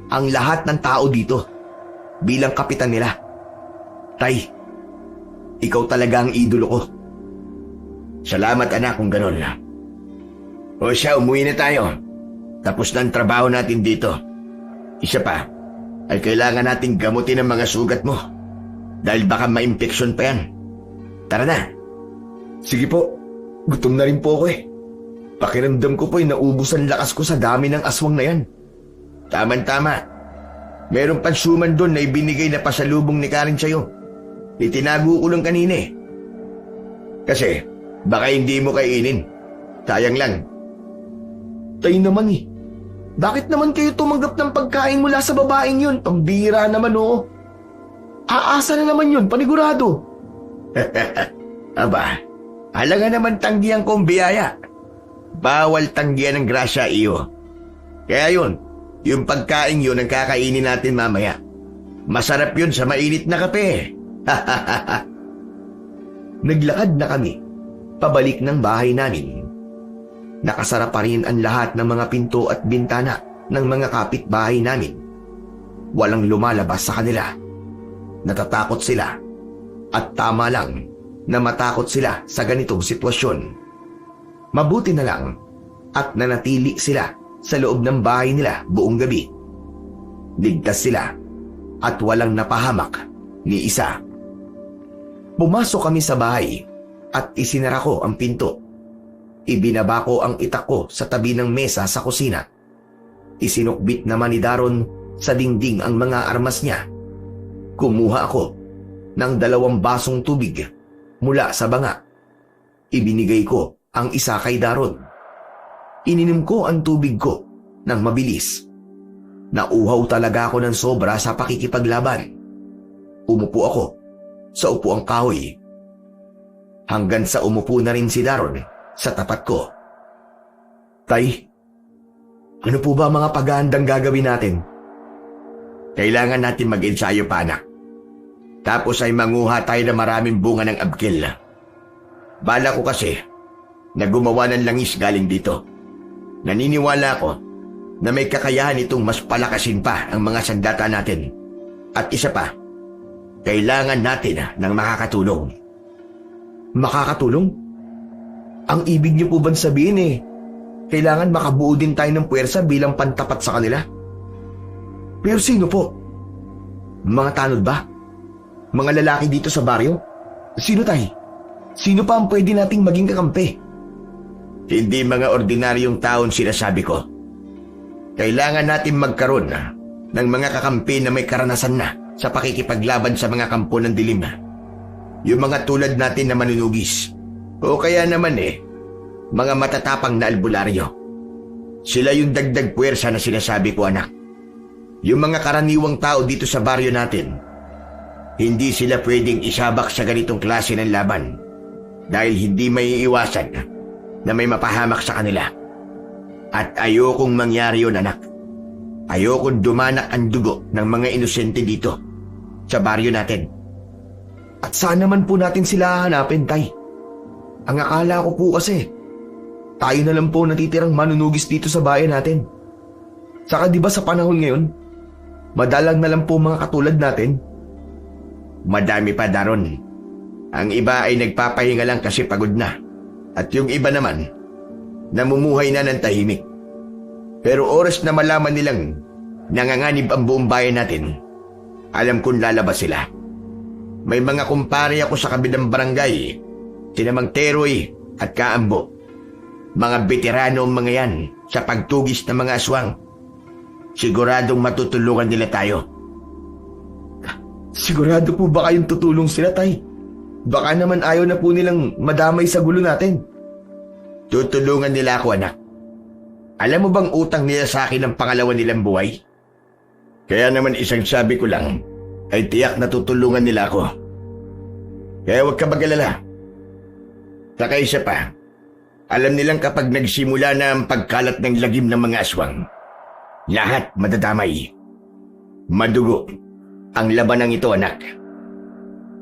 [SPEAKER 1] ang lahat ng tao dito bilang kapitan nila. Tay, ikaw talaga ang idolo ko. Salamat, anak, kung ganun. O siya, umuwi na tayo. Tapos na ang trabaho natin dito. Isa pa, ay kailangan nating gamutin ang mga sugat mo. Dahil baka ma-infection pa yan. Tara na. Sige po. Gutom na rin po ako eh. Pakiramdam ko po ay naubos ang lakas ko sa dami ng aswang na yan. Tama-tama. Meron pang suman doon na ibinigay na pasalubong ni Karen sa'yo. Itinago ko lang kanina eh. Kasi baka hindi mo kainin. Sayang lang. Tayo naman eh. Bakit naman kayo tumanggap ng pagkain mula sa babaeng yun? Pambira naman oo. Aasa na naman yun, panigurado. Aba, halaga naman tanggihan kong biyaya. Bawal tanggihan ng grasya iyo. Kaya yun, yung pagkain yun ang kakainin natin mamaya. Masarap yun sa mainit na kape. Naglakad na kami, pabalik ng bahay namin. Nakasara pa rin ang lahat ng mga pinto at bintana ng mga kapitbahay namin. Walang lumalabas sa kanila. Natatakot sila. At tama lang na matakot sila sa ganitong sitwasyon. Mabuti na lang at nanatili sila sa loob ng bahay nila buong gabi. Ligtas sila at walang napahamak ni isa. Pumasok kami sa bahay at isinara ko ang pinto. Ibinaba ko ang itak ko sa tabi ng mesa sa kusina. Isinukbit naman ni Daron sa dingding ang mga armas niya. Kumuha ako ng 2 basong tubig mula sa banga. Ibinigay ko ang isa kay Daron. Ininom ko ang tubig ko ng mabilis. Nauhaw talaga ako ng sobra sa pakikipaglaban. Umupo ako sa upuang kahoy. Hanggang sa umupo na rin si Daron sa tapat ko. Tay, ano po ba mga paghahandang gagawin natin? Kailangan natin mag-ensayo pa, anak. Tapos ay manguha tayo ng maraming bunga ng abkil. Bala ko kasi na gumawa ng langis galing dito. Naniniwala ko na may kakayahan itong mas palakasin pa ang mga sandata natin. At isa pa, kailangan natin ng makakatulong. Makakatulong? Ang ibig niyo po ba sabihin kailangan makabuo din tayo ng puwersa bilang pantapat sa kanila? Pero sino po? Mga tanod ba? Mga lalaki dito sa baryo? Sino tay? Sino pa ang pwede nating maging kakampi? Hindi mga ordinaryong taon sinasabi ko. Kailangan natin magkaroon ng mga kakampi na may karanasan na sa pakikipaglaban sa mga kampo ng dilim. Yung mga tulad natin na manunugis. O kaya naman mga matatapang na albularyo. Sila yung dagdag puwersa na sinasabi ko, anak. Yung mga karaniwang tao dito sa baryo natin, hindi sila pwedeng isabak sa ganitong klase ng laban dahil hindi may iiwasan na may mapahamak sa kanila. At ayokong mangyari yun, anak. Ayokong dumanak ang dugo ng mga inosente dito sa baryo natin. At saan naman po natin sila hanapin, Tay? Ang akala ko po kasi, tayo na lang po natitirang manunugis dito sa bayan natin. Saka di ba sa panahon ngayon, madalang na lang po mga katulad natin? Madami pa, Daron. Ang iba ay nagpapahinga lang kasi pagod na. At yung iba naman, namumuhay na ng tahimik. Pero oras na malaman nilang nanganganib ang buong bayan natin, alam kong lalabas sila. May mga kumpare ako sa kabilang barangay, sina Mang Teroy at Kaambo. Mga veterano ang mga yan sa pagtugis ng mga aswang. Siguradong matutulungan nila tayo. Sigurado po ba kayong tutulong sila, Tay? Baka naman ayaw na po nilang madamay sa gulo natin. Tutulungan nila ako, anak. Alam mo bang utang nila sa akin ang pangalawa nilang buhay? Kaya naman isang sabi ko lang, ay tiyak na tutulungan nila ako. Kaya huwag ka mag-alala. Saka isa pa, alam nilang kapag nagsimula na ang pagkalat ng lagim ng mga aswang, lahat madadamay. Madugo ang labanang ito, anak.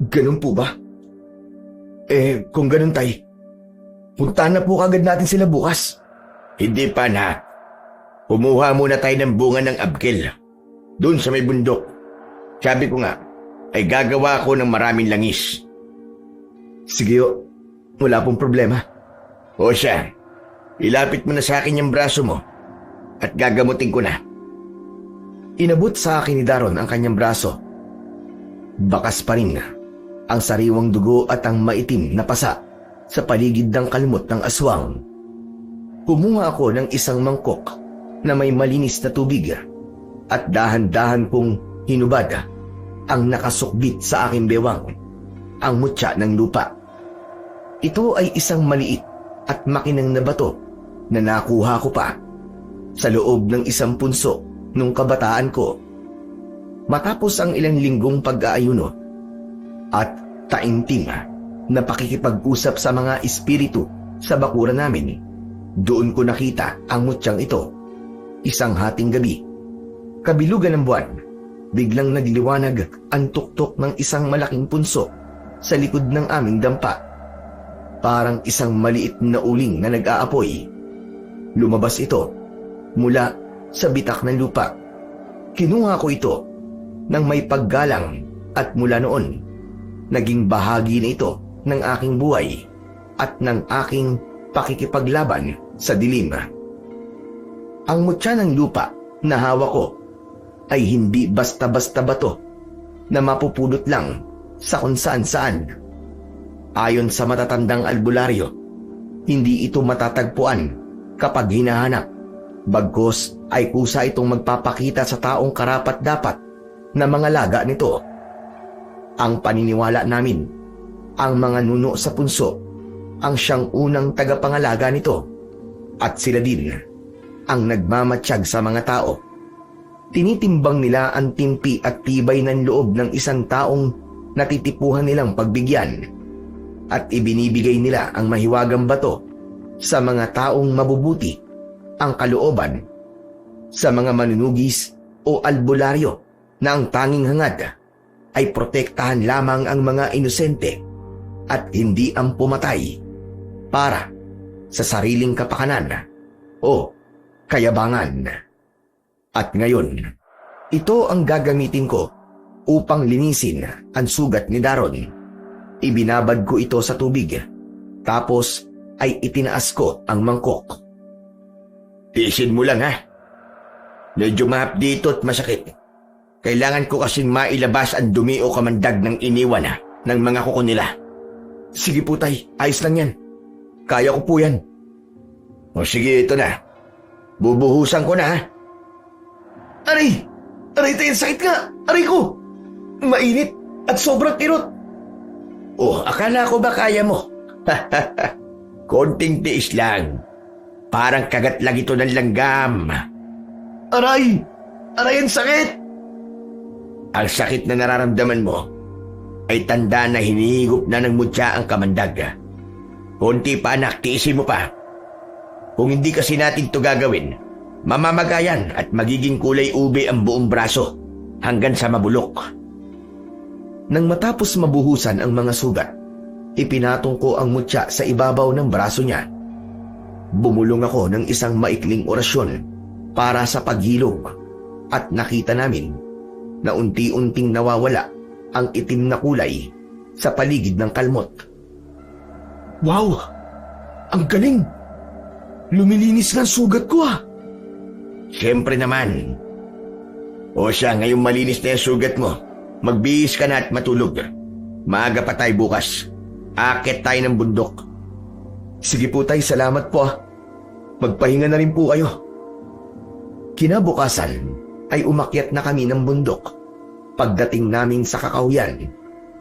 [SPEAKER 1] Ganun po ba? Kung ganun, Tay, punta na po kagad natin sila bukas. Hindi pa, anak. Kumuha muna tayo ng bunga ng abkel doon sa may bundok. Sabi ko nga, ay gagawa ako ng maraming langis. Sige, wala pong problema. O siya, ilapit mo na sa akin yung braso mo at gagamutin ko na. Inabot sa akin ni Daron ang kanyang braso. Bakas pa rin ang sariwang dugo at ang maitim na pasa sa paligid ng kalmot ng aswang. Kumuha ako ng isang mangkok na may malinis na tubig at dahan-dahan kong hinubad ang nakasukbit sa aking bewang, ang mutya ng lupa. Ito ay isang maliit at makinang na bato na nakuha ko pa sa loob ng isang punso nung kabataan ko. Matapos ang ilang linggong pag-aayuno at taimtim na pakikipag-usap sa mga espiritu sa bakuran namin, doon ko nakita ang mutyang ito. Isang hating gabi, kabilugan ng buwan, biglang nagliwanag ang tuktok ng isang malaking punso sa likod ng aming dampa. Parang isang maliit na uling na nag-aapoy. Lumabas ito mula sa bitak ng lupa. Kinuha ko ito ng may paggalang at mula noon, naging bahagi na ito ng aking buhay at ng aking pakikipaglaban sa dilim. Ang mutya ng lupa na hawak ko ay hindi basta-basta bato na mapupulot lang sa kung saan-saan. Ayon sa matatandang albularyo, hindi ito matatagpuan kapag hinahanap. Bagkus ay kusa itong magpapakita sa taong karapat-dapat na mga laga nito. Ang paniniwala namin, ang mga nuno sa punso ang siyang unang tagapangalaga nito at sila din ang nagmamatsyag sa mga tao. Tinitimbang nila ang timpi at tibay ng loob ng isang taong natitipuhan nilang pagbigyan at ibinibigay nila ang mahiwagang bato sa mga taong mabubuti ang kalooban, sa mga manunugis o albularyo na ang tanging hangad ay protektahan lamang ang mga inosente at hindi ang pumatay para sa sariling kapakanan o kayabangan. At ngayon, ito ang gagamitin ko upang linisin ang sugat ni Daron. Ibinabad ko ito sa tubig, tapos ay itinaas ko ang mangkok. Tiisin mo lang, ha? Medyo mahapdi ito at masakit. Kailangan ko kasing mailabas ang dumi o kamandag ng iniwan ng mga kuko nila. Sige po, Tay. Ayos lang yan. Kaya ko po yan. O sige, ito na. Bubuhusan ko na, ha? Aray! Aray, Tay, sakit nga! Aray ko! Mainit at sobrang kirot. Oh, akala ko ba kaya mo? Konting tiis lang. Parang kagat lang ito ng langgam. Aray! Aray, ang sakit! Ang sakit na nararamdaman mo ay tanda na hinihigop na ng mutya ang kamandag. Konti pa, anak, tiisin mo pa. Kung hindi kasi natin to gagawin, mamamagayan at magiging kulay ube ang buong braso hanggang sa mabulok. Nang matapos mabuhusan ang mga sugat, ipinatong ko ang mutya sa ibabaw ng braso niya. Bumulong ako ng isang maikling orasyon para sa paghilog at nakita namin na unti-unting nawawala ang itim na kulay sa paligid ng kalmot.
[SPEAKER 2] Wow! Ang galing! Lumilinis ng sugat ko ah!
[SPEAKER 1] Siyempre naman. O siya, ngayong malinis na yung sugat mo, magbihis ka na at matulog. Maaga pa tayo bukas. Akit tayo ng bundok. Sige po tay, salamat po ah. Magpahinga na rin po kayo. Kinabukasan ay umakyat na kami ng bundok. Pagdating namin sa kakauyan,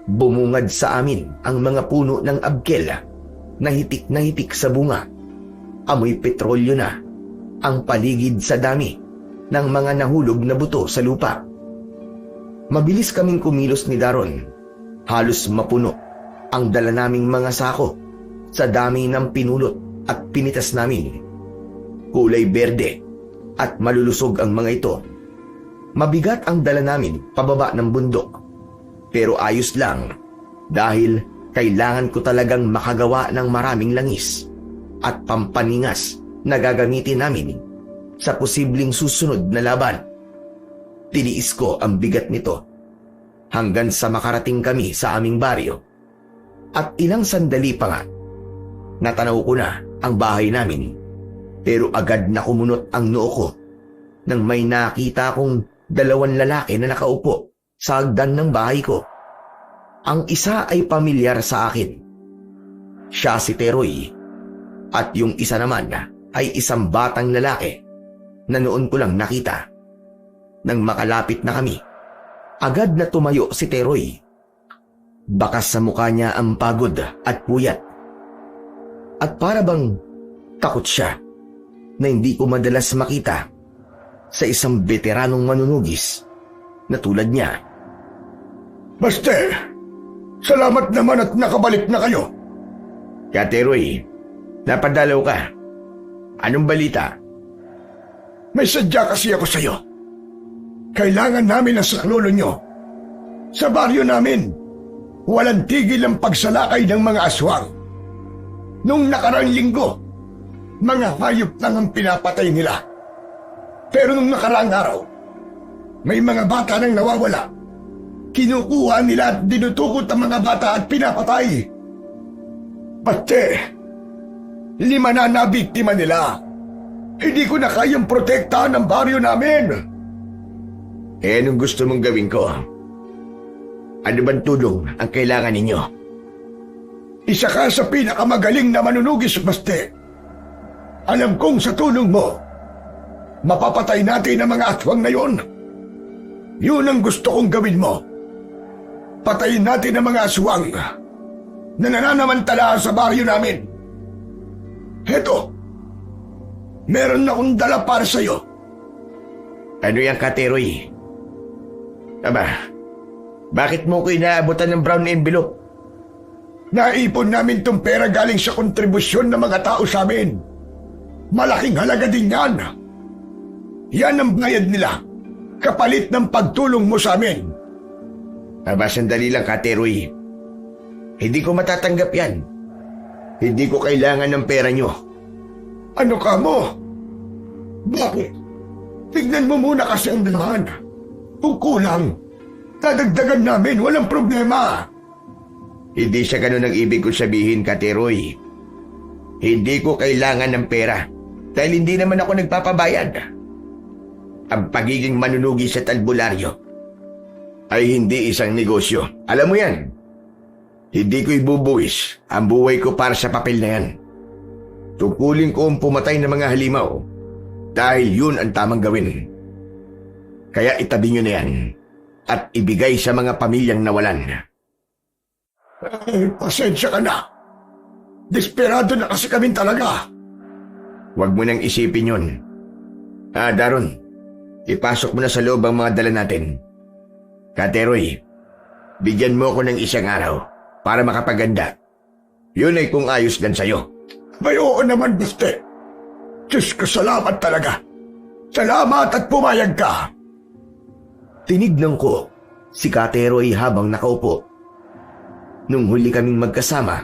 [SPEAKER 1] bumungad sa amin ang mga puno ng abkel na hitik sa bunga. Amoy petrolyo na ang paligid sa dami ng mga nahulog na buto sa lupa. Mabilis kaming kumilos ni Daron. Halos mapuno ang dala naming mga sako sa dami ng pinulot at pinitas namin. Kulay berde at malulusog ang mga ito. Mabigat ang dala namin pababa ng bundok. Pero ayos lang dahil kailangan ko talagang makagawa ng maraming langis at pampaningas na gagamitin namin sa posibleng susunod na laban. Tiniis ko ang bigat nito hanggang sa makarating kami sa aming baryo. At ilang sandali pa nga, natanaw ko na ang bahay namin. Pero agad na kumunot ang noo ko nang may nakita kong 2 lalaki na nakaupo sa hagdan ng bahay ko. Ang isa ay pamilyar sa akin. Siya si Teroy. At yung isa naman ay isang batang lalaki na noon ko lang nakita. Nang makalapit na kami, agad na tumayo si Teroy. Bakas sa mukha niya ang pagod at puyat. At para bang takot siya na hindi ko madalas makita sa isang veteranong manunugis na tulad niya.
[SPEAKER 2] Master, salamat naman at nakabalik na kayo.
[SPEAKER 1] Teroy, napadalaw ka. Anong balita?
[SPEAKER 2] May sadya kasi ako sa'yo. Kailangan namin ang saklolo nyo. Sa baryo namin, walang tigil ang pagsalakay ng mga aswang. Nung nakaraang linggo, mga hayop lang ang pinapatay nila. Pero nung nakaraang araw, may mga bata nang nawawala. Kinukuha nila at dinutukot ang mga bata at pinapatay. Pati, 5 na nabiktima nila. Hindi ko na kayang protektahan ang baryo namin.
[SPEAKER 1] Anong gusto mong gawin ko? Ano bang tulong ang kailangan ninyo?
[SPEAKER 2] Isa ka sa pinakamagaling na manunugis, Baste. Alam kong sa tulong mo, mapapatay natin ang mga aswang na yun. Yun ang gusto kong gawin mo. Patayin natin ang mga aswang na nananamantala sa baryo namin. Heto, meron akong dala para sa'yo.
[SPEAKER 1] Ano yan, Teroy? Aba, bakit mo ko inaabutan ng brown envelope?
[SPEAKER 2] Naipon namin tong pera galing sa kontribusyon ng mga tao sa amin. Malaking halaga din yan. Yan ang bayad nila, kapalit ng pagtulong mo sa amin.
[SPEAKER 1] Aba, sandali lang, Teroy. Hindi ko matatanggap yan. Hindi ko kailangan ng pera nyo.
[SPEAKER 2] Ano ka mo? Bakit? Tignan mo muna kasi ang dalahan. Kung kulang, dadagdagan namin, walang problema.
[SPEAKER 1] Hindi siya ganun ang ibig kong sabihin, Teroy. Hindi ko kailangan ng pera dahil hindi naman ako nagpapabayad. Ang pagiging manunugi sa albularyo ay hindi isang negosyo. Alam mo yan. Hindi ko ibubuwis ang buhay ko para sa papel na yan. Tungkulin ko ang pumatay ng mga halimaw dahil yun ang tamang gawin. Kaya itabi nyo na yan at ibigay sa mga pamilyang nawalan.
[SPEAKER 2] Pasensya ka na. Desperado na kasi kami talaga.
[SPEAKER 1] Huwag mo nang isipin yun. Daron, ipasok mo na sa loob ang mga dala natin. Teroy, bigyan mo ako ng isang araw para makapaganda. Yun ay kung ayos lang sa'yo.
[SPEAKER 2] May oo naman, Biste. Diyos ko, salamat talaga. Salamat at pumayag ka.
[SPEAKER 1] Tinignan ko si Kateroy habang nakaupo. Nung huli kaming magkasama,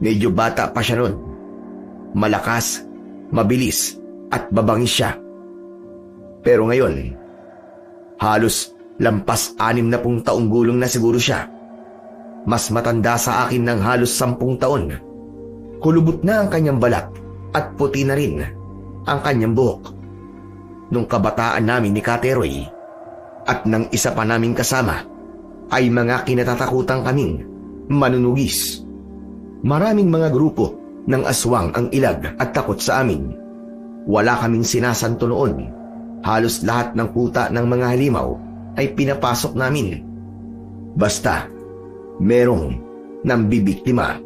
[SPEAKER 1] medyo bata pa siya noon. Malakas, mabilis at mabangis siya. Pero ngayon, halos lampas 60 taong gulong na siguro siya. Mas matanda sa akin ng halos 10 taon. Kulubot na ang kanyang balat at puti na rin ang kanyang buhok. Nung kabataan namin ni Kateroy at ng isa pa naming kasama ay mga kinatatakutan kaming manunugis. Maraming mga grupo ng aswang ang ilag at takot sa amin. Wala kaming sinasanto noon. Halos lahat ng kuta ng mga halimaw ay pinapasok namin. Basta merong nambibiktima.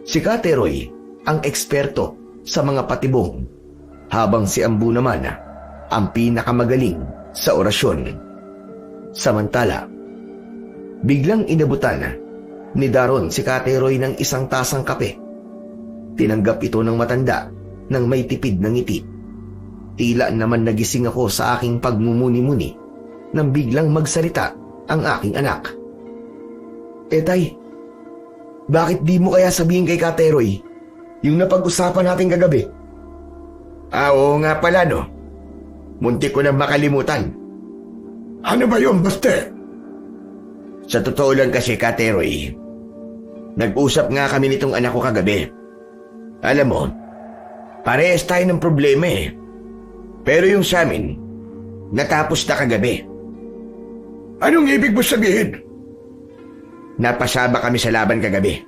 [SPEAKER 1] Si Kateroy ang eksperto sa mga patibong, habang si Ambu naman ang pinakamagaling sa orasyon. Samantala, biglang inabutan ni Daron si Kateroy ng isang tasang kape. Tinanggap ito ng matanda ng may tipid na ngiti. Tila naman nagising ako sa aking pagmumuni-muni nang biglang magsalita ang aking anak. Tay, bakit di mo kaya sabihin kay Kateroy yung napag-usapan natin kagabi? Oo nga pala, no. Muntik ko na makalimutan.
[SPEAKER 2] Ano ba yun, Baste?
[SPEAKER 1] Sa totoo lang kasi, Kateroy, nag-usap nga kami nitong anak ko kagabi. Alam mo, parehas tayo ng problema eh. Pero yung sa amin, natapos na kagabi.
[SPEAKER 2] Anong ibig mo sabihin?
[SPEAKER 1] Napasaba kami sa laban kagabi.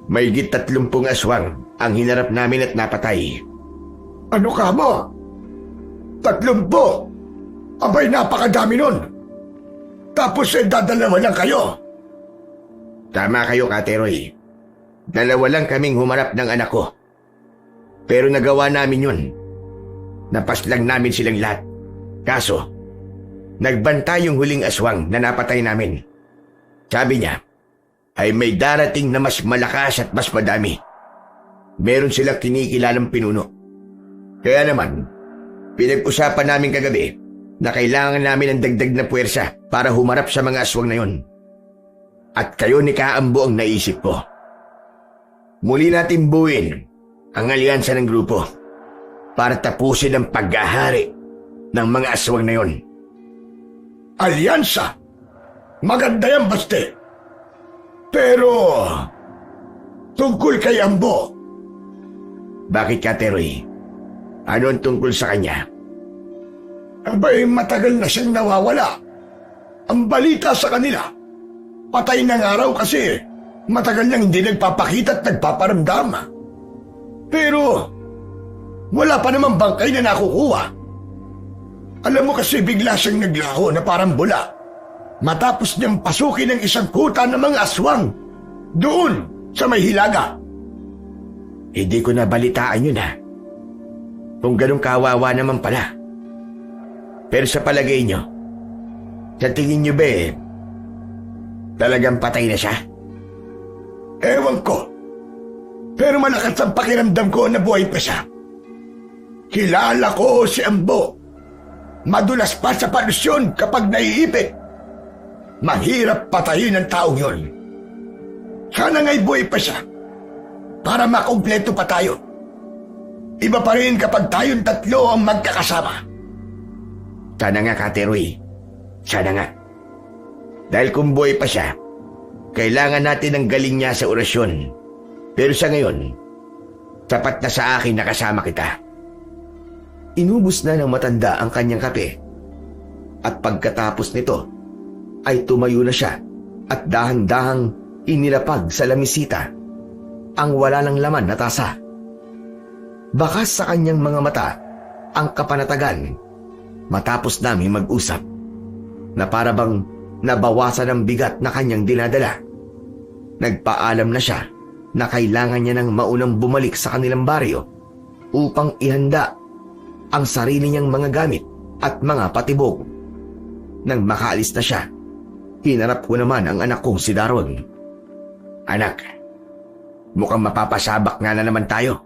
[SPEAKER 1] Mahigit 30 aswang ang hinarap namin at napatay.
[SPEAKER 2] Ano ka mo? 30? Abay, napakadami nun. Tapos dadalawa lang kayo.
[SPEAKER 1] Tama kayo, Kateroy. 2 lang kaming humarap ng anak ko. Pero nagawa namin yun. Napaslang namin silang lahat. Kaso, nagbantay yung huling aswang na napatay namin. Sabi niya, ay may darating na mas malakas at mas madami. Meron silang kinikilalang pinuno. Kaya naman, pinag-usapan namin kagabi na kailangan namin ng dagdag na puwersa para humarap sa mga aswang na yon. At kayo ni Kaambo ang naisip ko. Muli natin buuin ang alyansa ng grupo para tapusin ang paghahari ng mga aswang na yon.
[SPEAKER 2] Alyansa? Maganda yan, Baste. Pero, tungkol kay Ambo.
[SPEAKER 1] Bakit, Kateroy? Ano ang tungkol sa kanya?
[SPEAKER 2] Abay, matagal na siyang nawawala. Ang balita sa kanila, patay ng araw kasi matagal nang hindi nagpapakita at nagpaparamdam. Pero, wala pa namang bangkay na nakukuha. Alam mo kasi bigla siyang naglaho na parang bula. Matapos niyang pasukin ng isang kuta ng mga aswang doon sa may hilaga.
[SPEAKER 1] Hindi ko nabalitaan yun ha. Kung ganun kawawa naman pala. Pero sa palagay niyo, sa tingin niyo ba talagang patay na siya?
[SPEAKER 2] Ewan ko. Pero malakas ang pakiramdam ko na buhay pa siya. Kilala ko si Ambo. Madulas pa sa palusyon kapag naiipit. Mahirap patayin ang taong yun. Sana nga'y buhay pa siya para makumpleto pa tayo. Iba pa rin kapag tayong 3 ang magkakasama.
[SPEAKER 1] Sana nga, Kateroy. Sana nga. Dahil kung buhay pa siya, kailangan natin ang galing niya sa orasyon. Pero sa ngayon, sapat na sa akin na kasama kita. Inubos na ng matanda ang kanyang kape. At pagkatapos nito, ay tumayo na siya at dahan-dahang inilapag sa lamisita ang wala ng laman na tasa. Bakas sa kanyang mga mata ang kapanatagan matapos namin mag-usap na para bang nabawasan ang bigat na kanyang dinadala. Nagpaalam na siya na kailangan niya ng maunang bumalik sa kanilang baryo upang ihanda ang sarili niyang mga gamit at mga patibog. Nang makaalis na siya, hinarap ko naman ang anak kong si Daron. Anak, mukhang mapapasabak nga na naman tayo.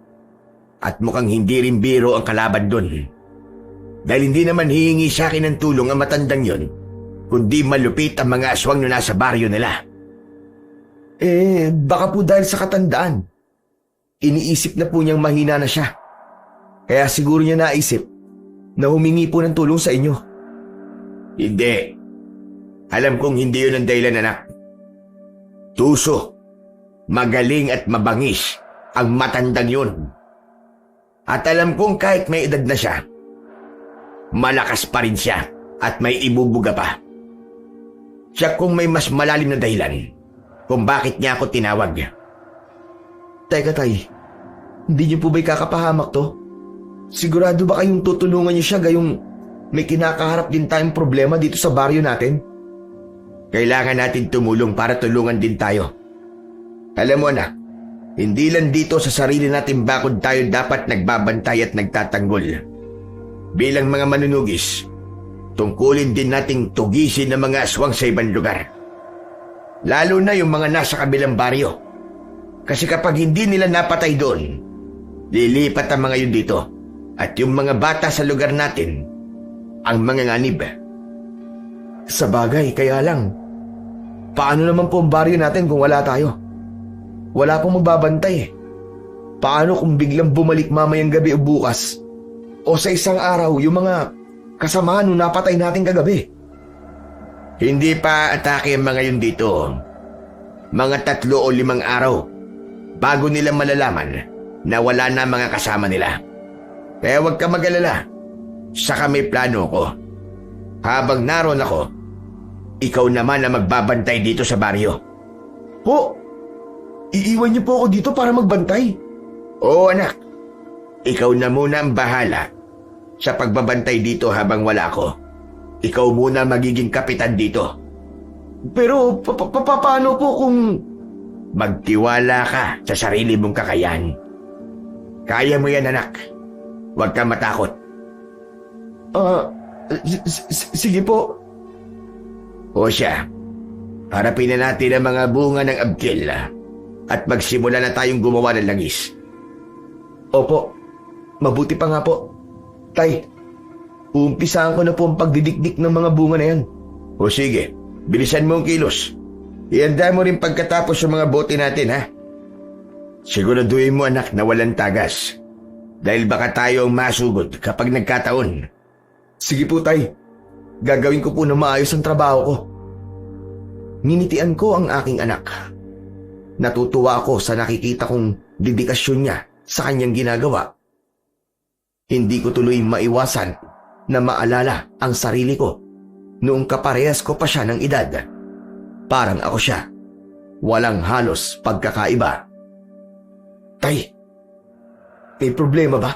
[SPEAKER 1] At mukhang hindi rin biro ang kalaban doon. Dahil hindi naman hihingi sa akin ng tulong ang matandang yon, kundi malupit ang mga aswang na nasa baryo nila. Baka po dahil sa katandaan. Iniisip na po niyang mahina na siya. Kaya siguro niya naisip na humingi po ng tulong sa inyo. Hindi. Alam kong hindi yun ang dahilan, anak. Tuso, magaling at mabangis ang matandang yun. At alam kong kahit may edad na siya, malakas pa rin siya at may ibubuga pa. Siya kung may mas malalim na dahilan kung bakit niya ako tinawag. Teka tay, hindi niyo po ba'y kakapahamak to? Sigurado ba kayong tutulungan niyo siya gayong may kinakaharap din tayong problema dito sa baryo natin? Kailangan natin tumulong para tulungan din tayo. Alam mo anak, hindi lang dito sa sarili natin bakod tayo dapat nagbabantay at nagtatanggol. Bilang mga manunugis, tungkulin din nating tugisin ng mga aswang sa ibang lugar. Lalo na yung mga nasa kabilang baryo. Kasi kapag hindi nila napatay doon, lilipat ang mga yun dito. At yung mga bata sa lugar natin, ang mga nganib. Sa bagay, kaya lang, paano naman po ang baryo natin kung wala tayo? Wala pong magbabantay eh. Paano kung biglang bumalik mamayang gabi o bukas? O sa isang araw, yung mga kasamahan nung napatay natin kagabi? Hindi pa atake ang mga yun dito. Mga 3 o 5 araw bago nila malalaman na wala na mga kasama nila. Kaya huwag ka mag-alala. Saka may plano ko. Habang naroon ako, ikaw naman ang magbabantay dito sa baryo. Ho? Iiwan niyo po ako dito para magbantay? Oo anak. Ikaw na muna ang bahala sa pagbabantay dito habang wala ako. Ikaw muna magiging kapitan dito. Pero paano po kung... Magtiwala ka sa sarili mong kakayahan. Kaya mo yan anak. Huwag kang matakot. Sige po. O siya, harapin na natin ang mga bunga ng abkil at magsimula na tayong gumawa ng langis. Opo, mabuti pa nga po. Tay, uumpisahan ko na po ang pagdidikdik ng mga bunga na yan. O sige, bilisan mo ang kilos. Ihanda mo rin pagkatapos yung mga bote natin ha. Siguraduhin mo anak na walang tagas. Dahil baka tayo ang masugod kapag nagkataon. Sige po tay, gagawin ko po na maayos ang trabaho ko. Ninitian ko ang aking anak. Natutuwa ako sa nakikita kong dedikasyon niya sa kanyang ginagawa. Hindi ko tuloy maiwasan na maalala ang sarili ko noong kaparehas ko pa siya ng edad. Parang ako siya. Walang halos pagkakaiba. Tay, may problema ba?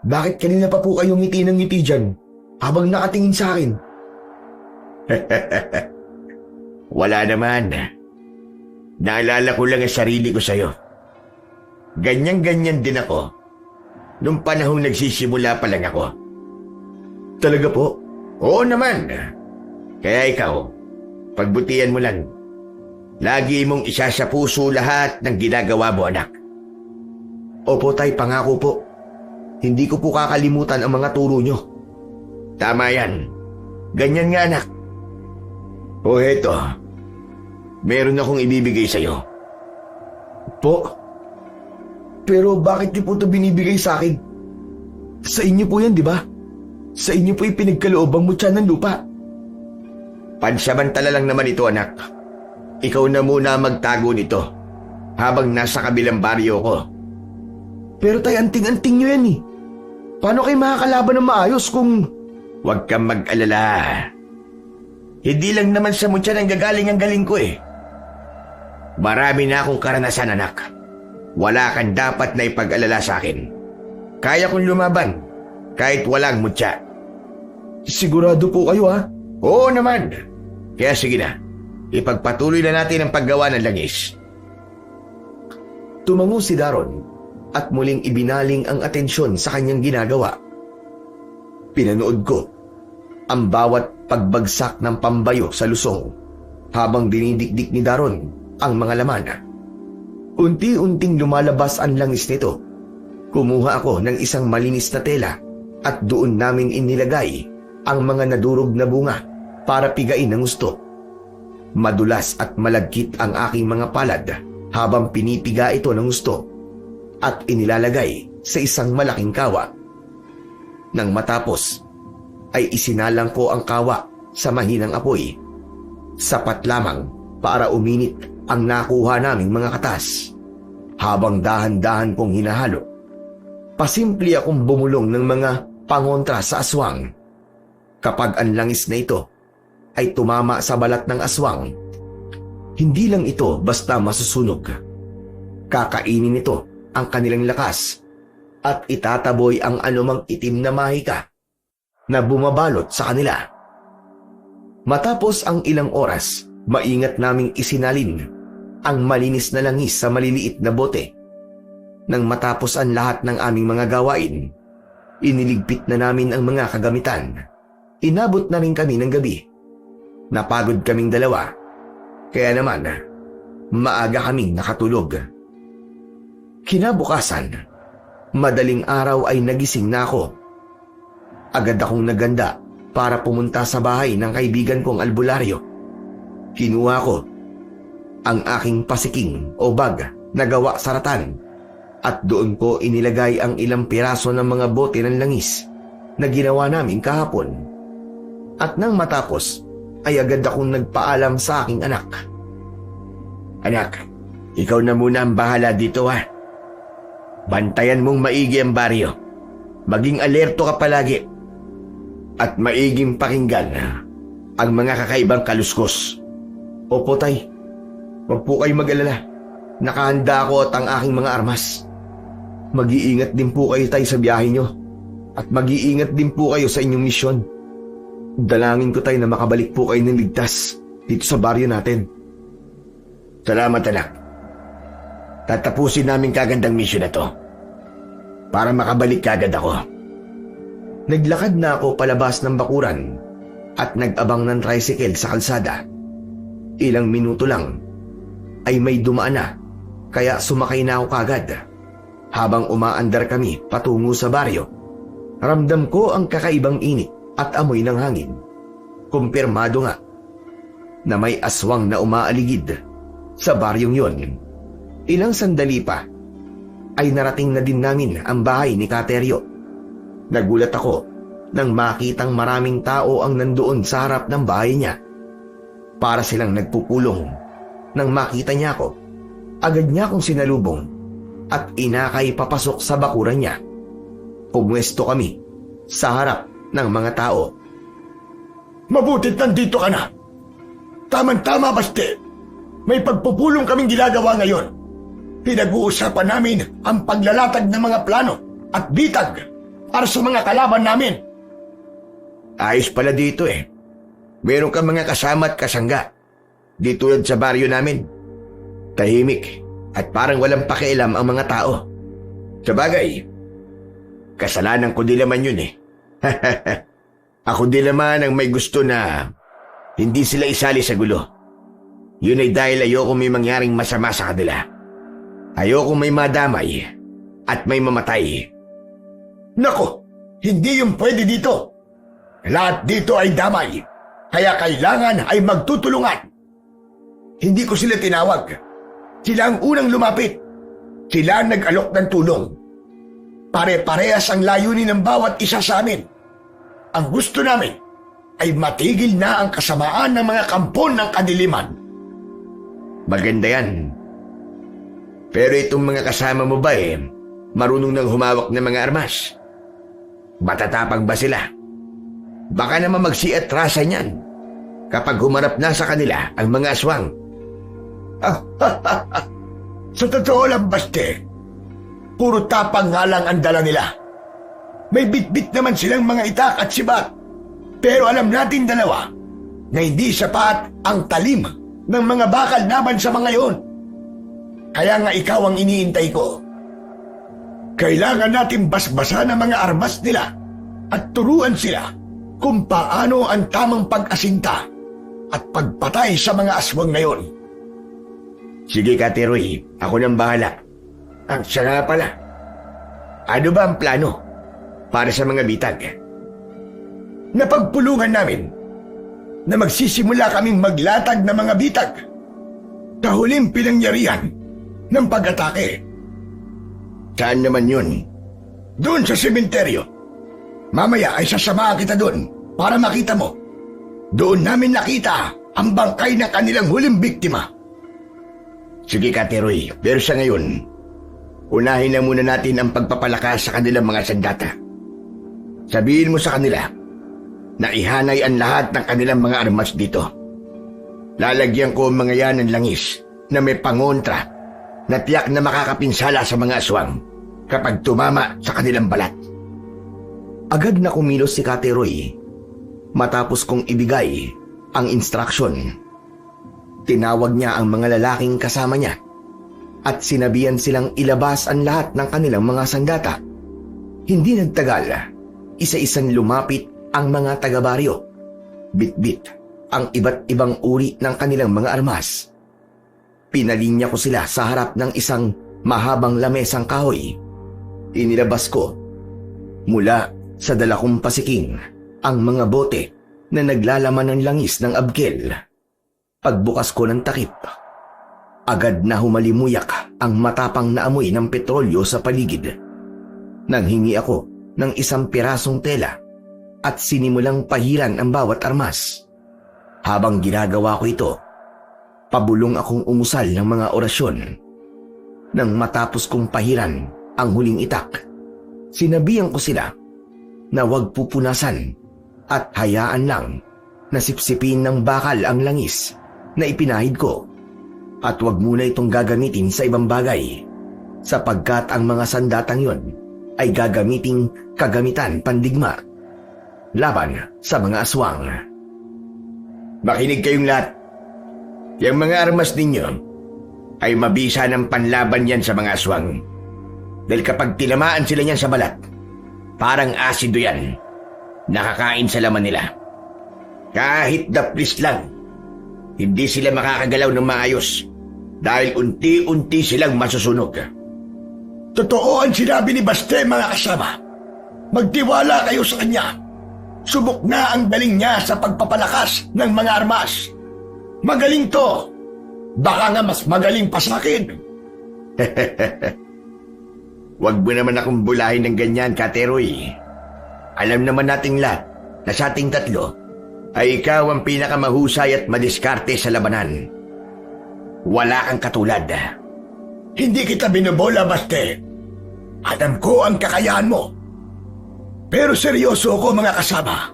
[SPEAKER 1] Bakit kanina pa po kayong ngiti ng ngiti dyan habang nakatingin sa akin? Wala naman. Naalala ko lang ang sarili ko sa'yo. Ganyan-ganyan din ako nung panahong nagsisimula pa lang ako. Talaga po? Oo naman. Kaya ikaw, pagbutihan mo lang. Lagi mong isa sa puso lahat ng ginagawa mo, anak. Opo, tay, pangako po. Hindi ko po kakalimutan ang mga turo nyo. Tama yan. Ganyan nga, anak. O heto, meron akong ibibigay sa'yo. Po? Pero bakit niyo po ito binibigay sa akin? Sa inyo po yan, di ba? Sa inyo po ipinagkaloobang mutya ng lupa. Pansamantala lang naman ito, anak. Ikaw na muna magtago nito habang nasa kabilang baryo ko. Pero tay, anting-anting nyo yan eh. Paano kayo makakalaban ng maayos kung... Huwag kang mag-alala. Hindi lang naman sa mutya nang gagaling ang galing ko eh. Marami na akong karanasan, anak. Wala kang dapat na ipag-alala sa akin. Kaya kong lumaban kahit walang mutya. Sigurado po kayo ha? Oo naman. Kaya sige na. Ipagpatuloy na natin ang paggawa ng langis. Tumango si Daron at muling ibinaling ang atensyon sa kanyang ginagawa. Pinanood ko ang bawat pagbagsak ng pambayo sa lusong habang dinidikdik ni Daron ang mga laman. Unti-unting lumalabas ang langis nito Kumuha ako ng isang malinis na tela at doon namin inilagay ang mga nadurog na bunga para pigain ng gusto. Madulas at malagkit ang aking mga palad habang pinipiga ito ng gusto at inilalagay sa isang malaking kawa. Nang matapos, ay isinalang ko ang kawa sa mahinang apoy. Sapat lamang para uminit ang nakuha naming mga katas. Habang dahan-dahan kong hinahalo, pasimple akong bumulong ng mga pangontra sa aswang. Kapag ang langis na ito ay tumama sa balat ng aswang, hindi lang ito basta masusunog. Kakainin nito ang kanilang lakas at itataboy ang anumang itim na mahika na bumabalot sa kanila. Matapos ang ilang oras, maingat naming isinalin ang malinis na langis sa maliliit na bote. Nang matapos ang lahat ng aming mga gawain, iniligpit na namin ang mga kagamitan. Inabot na rin kami ng gabi. Napagod kaming dalawa, kaya naman maaga kaming nakatulog. Kinabukasan, madaling araw ay nagising na ako. Agad akong naganda para pumunta sa bahay ng kaibigan kong albularyo. Kinuha ko ang aking pasiking o bag na gawa sa ratan at doon ko inilagay ang ilang piraso ng mga bote ng langis na ginawa namin kahapon. At nang matapos, ay agad akong nagpaalam sa aking anak. Anak, ikaw na muna ang bahala dito ha. Bantayan mong maigi ang baryo. Maging alerto ka palagi. At maiging pakinggan ang mga kakaibang kaluskos. Opo, tay. Huwag po kayo mag-alala. Nakahanda ako at ang aking mga armas. Mag-iingat din po kayo, tay, sa biyahe nyo. At mag-iingat din po kayo sa inyong misyon. Dalangin ko, tay, na makabalik po kayo ng ligtas dito sa baryo natin. Salamat, anak. Tatapusin namin kagandang misyon na to para makabalik kagad ako. Naglakad na ako palabas ng bakuran at nag-abang ng tricycle sa kalsada. Ilang minuto lang ay may dumaan na, kaya sumakay na ako kagad. Habang umaandar kami patungo sa baryo, ramdam ko ang kakaibang init at amoy ng hangin. Kumpirmado nga na may aswang na umaaligid sa baryong yon. Ilang sandali pa ay narating na din namin ang bahay ni Kateryo. Nagulat ako nang makitang maraming tao ang nandoon sa harap ng bahay niya. Para silang nagpupulong. Nang makita niya ako, agad niya akong sinalubong at inakay papasok sa bakuran niya. Pumwesto kami sa harap ng mga tao. Mabutit nandito ka na. Tama-tama, Baste. May pagpupulong kaming ginagawa ngayon. Pinag-uusapan namin ang paglalatag ng mga plano at bitag para sa mga kalaban namin. Ayos pala dito eh. Meron kang mga kasama at kasangga. Di tulad sa baryo namin. Tahimik at parang walang pakialam ang mga tao. Sabagay, kasalanan ko din naman yun eh. Ako din naman ang may gusto na hindi sila isali sa gulo. Yun ay dahil ayoko may mangyaring masama sa kanila. Ayoko may madamay at may mamatay. Nako, hindi yung pwede dito. Lahat dito ay damay, kaya kailangan ay magtutulungan. Hindi ko sila tinawag. Sila ang unang lumapit. Sila ang nag-alok ng tulong. Pare-parehas ang layunin ng bawat isa sa amin. Ang gusto namin ay matigil na ang kasamaan ng mga kampon ng kadiliman. Maganda yan. Pero itong mga kasama mo ba marunong nang humawak ng mga armas? Matatapag ba sila? Baka naman magsiatrasan yan kapag humarap na sa kanila ang mga aswang. Sa totoo lang, Baste, puro tapang nga lang ang dala nila. May bitbit naman silang mga itak at sibat. Pero alam natin dalawa na hindi sapat ang talim ng mga bakal laban sa mga yon. Kaya nga ikaw ang iniintay ko. Kailangan natin basbasan ang mga armas nila at turuan sila kung paano ang tamang pag-asinta at pagpatay sa mga aswang na yon. Sige, Kateroy, ako nang bahala. Siya nga pala. Ano ba ang plano para sa mga bitag?
[SPEAKER 2] Napagpulungan namin na magsisimula kaming maglatag ng mga bitag sa huling pinangyarihan ng pag-atake.
[SPEAKER 1] Saan naman yun?
[SPEAKER 2] Doon sa sementeryo. Mamaya ay sasamahan kita doon para makita mo. Doon namin nakita ang bangkay ng kanilang huling biktima.
[SPEAKER 1] Sige, Kateroy, pero sa ngayon, unahin na muna natin ang pagpapalakas sa kanilang mga sandata. Sabihin mo sa kanila na ihanay ang lahat ng kanilang mga armas dito. Lalagyan ko ang mga yan ng langis na may pangontra na tiyak na makakapinsala sa mga aswang kapag tumama sa kanilang balat. Agad na kumilos si Kateroy matapos kong ibigay ang instruksyon. Tinawag niya ang mga lalaking kasama niya at sinabihan silang ilabas ang lahat ng kanilang mga sandata. Hindi nagtagal, isa-isang lumapit ang mga taga-baryo. Bit-bit ang iba't ibang uri ng kanilang mga armas. Pinalinya ko sila sa harap ng isang mahabang lamesang kahoy. Inilabas ko mula sa dala kong pasiking ang mga bote na naglalaman ng langis ng abkel. Pagbukas ko ng takip, agad na humalimuyak ang matapang na amoy ng petrolyo sa paligid. Nanghingi ako ng isang pirasong tela at sinimulang pahiran ang bawat armas. Habang ginagawa ko ito, pabulong akong umusal ng mga orasyon. Nang matapos kong pahiran ang huling itak, sinabihan ko sila na huwag pupunasan at hayaan lang na sipsipin ng bakal ang langis na ipinahid ko at huwag muna itong gagamitin sa ibang bagay sapagkat ang mga sandatang yon ay gagamiting kagamitan pandigma laban sa mga aswang. Makinig kayong lahat. Yung mga armas ninyo ay mabisa ng panlaban yan sa mga aswang. Dahil kapag tinamaan sila niyan sa balat, parang asido yan. Nakakain sa laman nila. Kahit daplis lang, hindi sila makakagalaw ng maayos dahil unti-unti silang masusunog.
[SPEAKER 2] Totoo ang sinabi ni Baste, mga kasama. Magtiwala kayo sa kanya. Subok na ang galing niya sa pagpapalakas ng mga armas. Magaling to. Baka nga mas magaling pa sa akin.
[SPEAKER 1] Huwag mo naman akong bulahin ng ganyan, Kateroy. Alam naman nating lahat na sa ating tatlo ay ikaw ang pinakamahusay at madiskarte sa labanan. Wala kang katulad.
[SPEAKER 2] Hindi kita binobola, Baste. Alam ko ang kakayahan mo. Pero seryoso ako, mga kasama.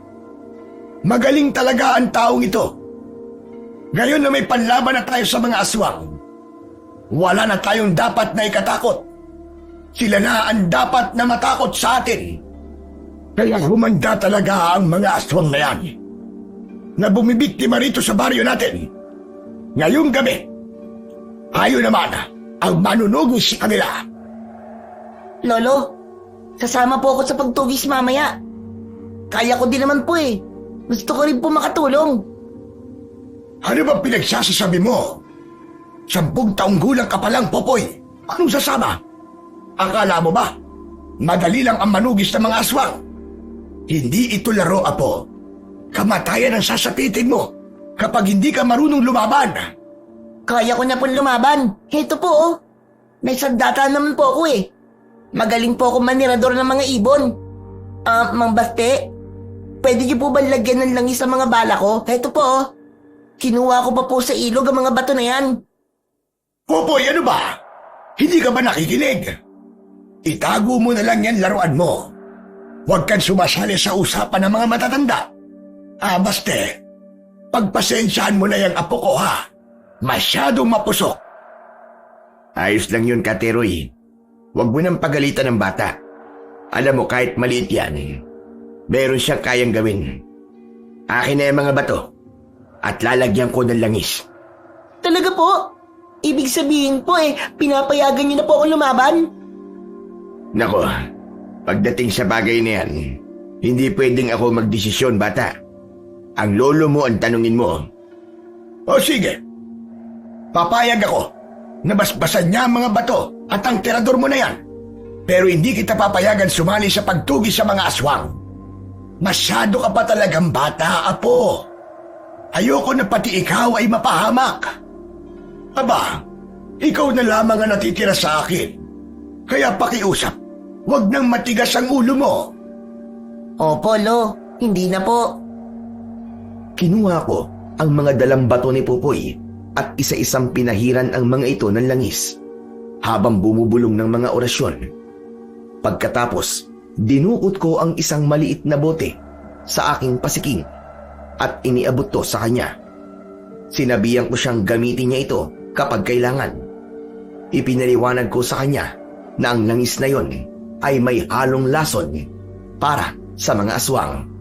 [SPEAKER 2] Magaling talaga ang taong ito. Ngayon na may panlaban na tayo sa mga aswang, wala na tayong dapat na ikatakot. Sila na ang dapat na matakot sa atin. Kaya humanda talaga ang mga aswang na yan na bumibiktima rito sa baryo natin. Ngayong gabi, tayo naman ang manunugis sa kanila.
[SPEAKER 3] Lolo, sasama po ako sa pagtugis mamaya. Kaya ko din naman po eh. Gusto ko rin po makatulong.
[SPEAKER 2] Ano ba pinagsasasabi mo? 10 taong gulang ka pa lang, Popoy. Anong sasama? Akala mo ba madali lang ang manugis ng mga aswang? Hindi ito laro, Apo. Kamatayan ang sasapitin mo kapag hindi ka marunong lumaban.
[SPEAKER 3] Kaya ko na po lumaban. Ito po oh. May sandata naman po ako eh. Magaling po ako manirador ng mga ibon. Mang Baste, pwede niyo po ba lagyan ng langis sa mga bala ko? Ito po oh. Kinuha ko pa po sa ilog ang mga bato na yan.
[SPEAKER 2] Popoy, ano ba? Hindi ka ba nakikinig? Itago mo na lang yan laruan mo. Huwag kang sumasali sa usapan ng mga matatanda. Baste, pagpasensyahan mo na yung apo ko, ha? Masyadong mapusok.
[SPEAKER 1] Ayos lang yun, Kateroy. Huwag mo nang pagalitan ng bata. Alam mo, kahit maliit yan, meron siyang kayang gawin. Akin na yung mga bato at lalagyan ko ng langis.
[SPEAKER 3] Talaga po? Ibig sabihin po eh, pinapayagan niyo na po akong lumaban?
[SPEAKER 1] Nako, pagdating sa bagay na yan, hindi pwedeng ako magdesisyon, bata. Ang lolo mo ang tanungin mo.
[SPEAKER 2] O sige, papayag ako na basbasan niya ang mga bato at ang tirador mo na yan. Pero hindi kita papayagan sumali sa pagtugi sa mga aswang. Masyado ka pa talagang bata, Apo. Ayoko na pati ikaw ay mapahamak. Aba, ikaw na lamang ang natitira sa akin. Kaya pakiusap, huwag nang matigas ang ulo mo.
[SPEAKER 3] Opo, Lo. Hindi na po.
[SPEAKER 1] Kinuha ko ang mga dalang bato ni Popoy at isa-isang pinahiran ang mga ito ng langis habang bumubulong ng mga orasyon. Pagkatapos, dinukot ko ang isang maliit na bote sa aking pasiking at iniabot to sa kanya. Sinabihan ko siyang gamitin niya ito kapag kailangan. Ipinaliwanag ko sa kanya na ang langis na yon ay may halong lason para sa mga aswang.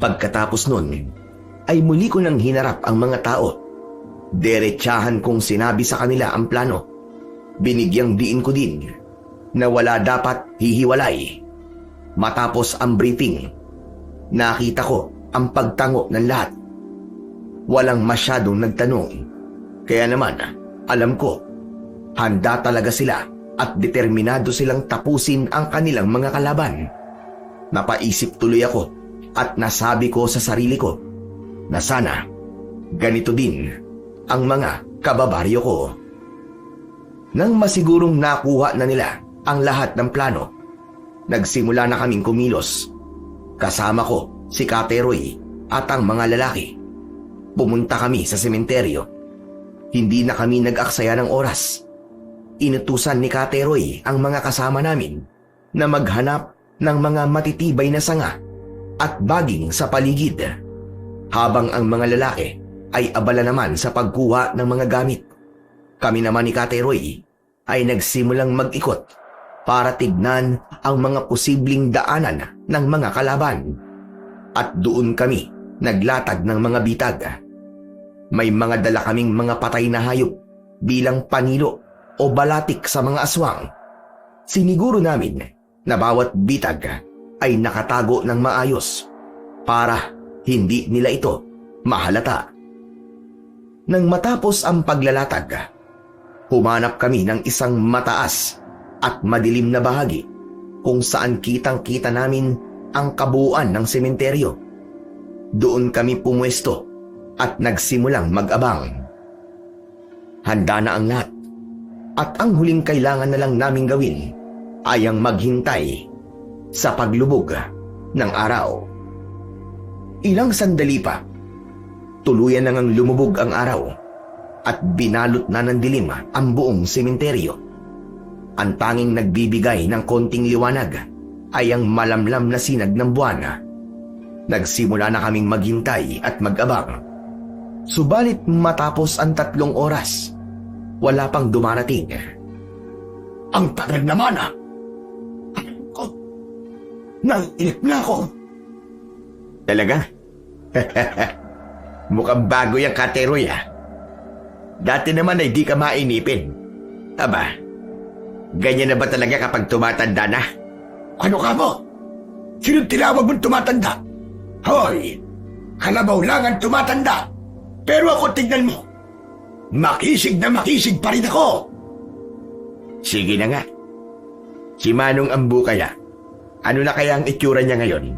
[SPEAKER 1] Pagkatapos nun, ay muli ko nang hinarap ang mga tao. Diretsahan kong sinabi sa kanila ang plano. Binigyang diin ko din na wala dapat hihiwalay. Matapos ang briefing, nakita ko ang pagtango ng lahat. Walang masyadong nagtanong. Kaya naman, alam ko, handa talaga sila at determinado silang tapusin ang kanilang mga kalaban. Napaisip tuloy ako at nasabi ko sa sarili ko na sana ganito din ang mga kababaryo ko. Nang masigurong nakuha na nila ang lahat ng plano, nagsimula na kaming kumilos. Kasama ko si Kateroy at ang mga lalaki. Pumunta kami sa sementeryo. Hindi na kami nag-aksaya ng oras. Inutusan ni Kateroy ang mga kasama namin na maghanap ng mga matitibay na sanga at baging sa paligid, habang ang mga lalaki ay abala naman sa pagkuha ng mga gamit. Kami naman ni Kateroy ay nagsimulang mag-ikot para tignan ang mga posibleng daanan ng mga kalaban. At doon kami naglatag ng mga bitag. May mga dala kaming mga patay na hayop bilang panilo o balatik sa mga aswang. Siniguro namin na bawat bitag ay nakatago ng maayos para hindi nila ito mahalata. Nang matapos ang paglalatag, humanap kami ng isang mataas at madilim na bahagi kung saan kitang-kita namin ang kabuuan ng sementeryo. Doon kami pumwesto at nagsimulang mag-abang. Handa na ang lahat at ang huling kailangan na lang naming gawin ay ang maghintay sa paglubog ng araw. Ilang sandali pa, tuluyan na ngang lumubog ang araw at binalot na ng dilim ang buong sementeryo. Ang tanging nagbibigay ng konting liwanag ay ang malamlam na sinag ng buwan. Nagsimula na kaming maghintay at mag-abang. Subalit matapos ang 3 oras, wala pang dumarating.
[SPEAKER 2] Ang tagal naman Naiinip na ako.
[SPEAKER 1] Talaga? Mukhang bago yung Kateroy Dati naman ay di ka mainipin. Aba, ganyan na ba talaga kapag tumatanda na?
[SPEAKER 2] Ano ka mo? Sinong tinawag mong tumatanda? Hoy, kalabaw lang ang tumatanda. Pero ako tignan mo. Makisig na makisig pa rin ako.
[SPEAKER 1] Sige na nga. Si Manong Ambu kaya? Ano na kaya ang itsura niya ngayon?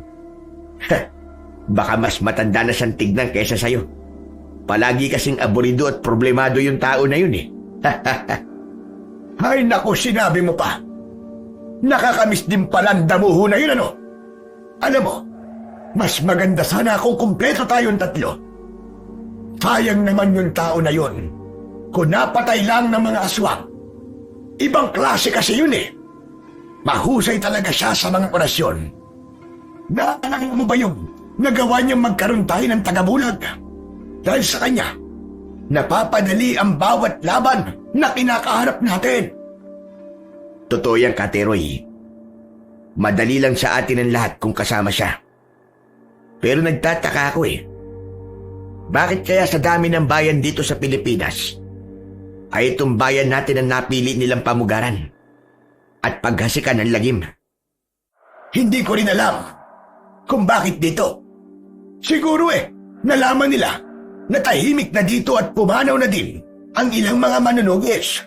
[SPEAKER 1] Baka mas matanda na siyang tignan kaysa sa'yo. Palagi kasing aburido at problemado yung tao na yun
[SPEAKER 2] Ay naku, sinabi mo pa. Nakakamiss din pala ang damuho na yun, ano? Alam mo, mas maganda sana kung kumpleto tayong 3. Sayang naman yung tao na yun. Kung napatay lang ng mga aswang. Ibang klase kasi yun Mahusay talaga siya sa mga orasyon. Naalala mo ba yung nagawa niyang magkaroon tayo ng tagabulag? Dahil sa kanya, napapadali ang bawat laban na kinakaharap natin.
[SPEAKER 1] Totoo yan, Kateroy. Madali lang sa atin ang lahat kung kasama siya. Pero nagtataka ako Bakit kaya sa dami ng bayan dito sa Pilipinas, ay itong bayan natin ang napili nilang pamugaran at paghasikan ng lagim?
[SPEAKER 2] Hindi ko rin alam kung bakit dito. Siguro nalaman nila na tahimik na dito at pumanaw na din ang ilang mga manunugis.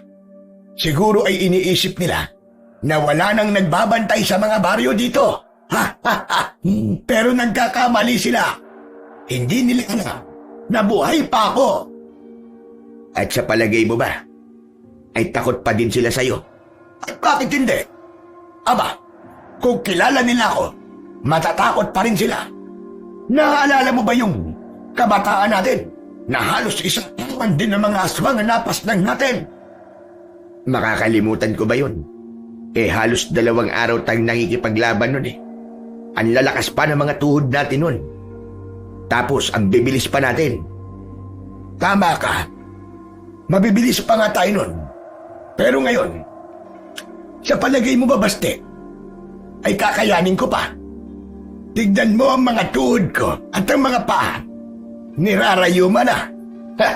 [SPEAKER 2] Siguro ay iniisip nila na wala nang nagbabantay sa mga baryo dito. Ha, ha, ha. Pero nagkakamali sila. Hindi nila alam na buhay pa ako.
[SPEAKER 1] At sa palagay mo ba, ay takot pa din sila sa'yo?
[SPEAKER 2] At bakit hindi? Aba, kung kilala nila ako, matatakot pa rin sila. Naaalala mo ba yung kabataan natin na halos isang taon din ng mga aswang na napaslang natin?
[SPEAKER 1] Makakalimutan ko ba yun? Halos 2 araw tayong nakikipaglaban nun Ang lalakas pa ng mga tuhod natin nun. Tapos, ang bibilis pa natin.
[SPEAKER 2] Tama ka. Mabibilis pa nga tayo nun. Pero ngayon, sa palagay mo ba, Baste, ay kakayanin ko pa? Tignan mo ang mga tuhod ko at ang mga paa. Nirarayuma na. Ha!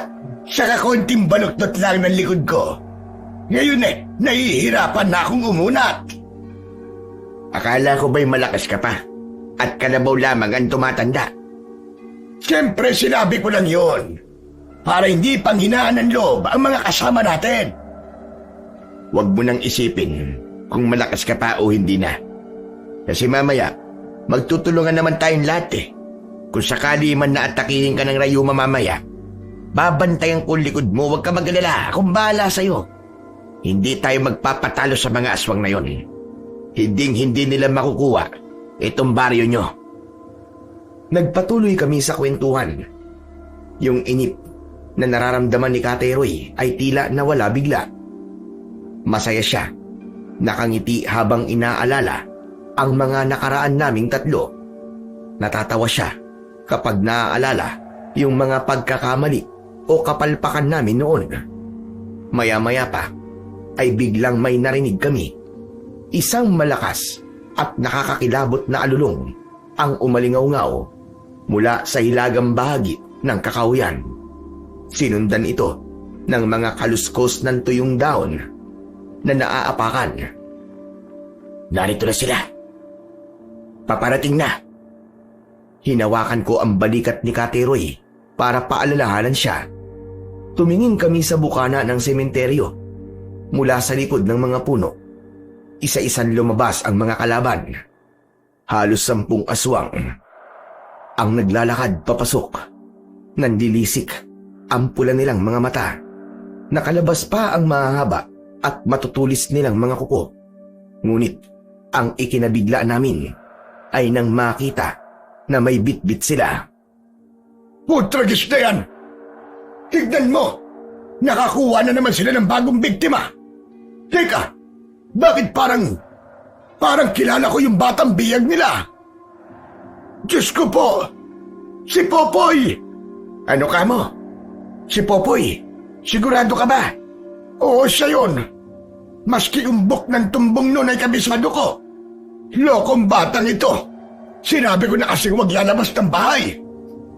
[SPEAKER 2] Saka konting baluktot lang ng likod ko. Ngayon nahihirapan na akong umunat.
[SPEAKER 1] Akala ko ba'y malakas ka pa? At kalabaw lamang ang tumatanda?
[SPEAKER 2] Siyempre sinabi ko lang yon para hindi panghinaan ng loob ang mga kasama natin.
[SPEAKER 1] Huwag mo nang isipin kung malakas ka pa o hindi na. Kasi mamaya, magtutulungan naman tayong lahat Kung sakali man na atakihin ka ng Rayuma mamaya, babantayan ko likod mo, huwag ka mag-alala, akong bahala sa'yo. Hindi tayo magpapatalo sa mga aswang na yon. Hindi nila makukuha itong baryo nyo. Nagpatuloy kami sa kwentuhan. Yung inip na nararamdaman ni Kateroy ay tila nawala bigla. Masaya siya. Nakangiti habang inaalala ang mga nakaraan naming 3. Natatawa siya kapag naaalala yung mga pagkakamali o kapalpakan namin noon. Maya-maya pa ay biglang may narinig kami. Isang malakas at nakakakilabot na alulong ang umalingaw-ngaw mula sa hilagang bahagi ng kakahuyan. Sinundan ito ng mga kaluskos ng tuyong daon na naaapakan. Narito na sila. Paparating na. Hinawakan ko ang balikat ni Kateroy para paalalahanan siya. Tumingin kami sa bukana ng sementeryo. Mula sa likod ng mga puno, isa-isan lumabas ang mga kalaban. Halos 10 aswang ang naglalakad papasok. Nandilisik ang pula nilang mga mata. Nakalabas pa ang mahahaba at matutulis nilang mga kuko. Ngunit ang ikinabigla namin ay nang makita na may bitbit sila.
[SPEAKER 2] Putragis na yan! Tignan mo! Nakakuha na naman sila ng bagong biktima! Teka! Bakit parang kilala ko yung batang biyag nila? Diyos ko po! Si Popoy!
[SPEAKER 1] Ano ka mo? Si Popoy? Sigurado ka ba?
[SPEAKER 2] Oo, siya yun. Maski umbok ng tumbong nun ay kabisado ko. Lokong batang ito. Sinabi ko na kasing huwag lalabas ng bahay.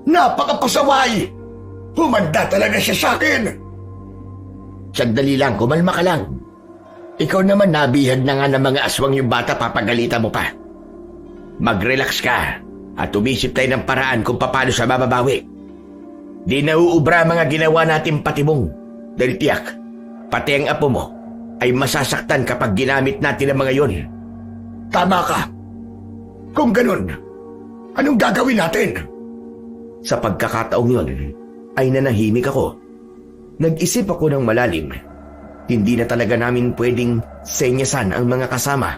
[SPEAKER 2] Napakapasaway. Humanda talaga siya sa akin.
[SPEAKER 1] Sandali lang, kumalma ka lang. Ikaw naman nabihag na nga ng mga aswang yung bata, papagalitan mo pa. Mag-relax ka at umisip tayo ng paraan kung paano sa mababawi. Di nauubra mga ginawa natin patibong. Dahil tiyak, pati ang apo mo ay masasaktan kapag ginamit natin ang mga yon.
[SPEAKER 2] Tama ka. Kung ganun, anong gagawin natin?
[SPEAKER 1] Sa pagkakataong yon, ay nanahimik ako. Nag-isip ako ng malalim. Hindi na talaga namin pwedeng senyasan ang mga kasama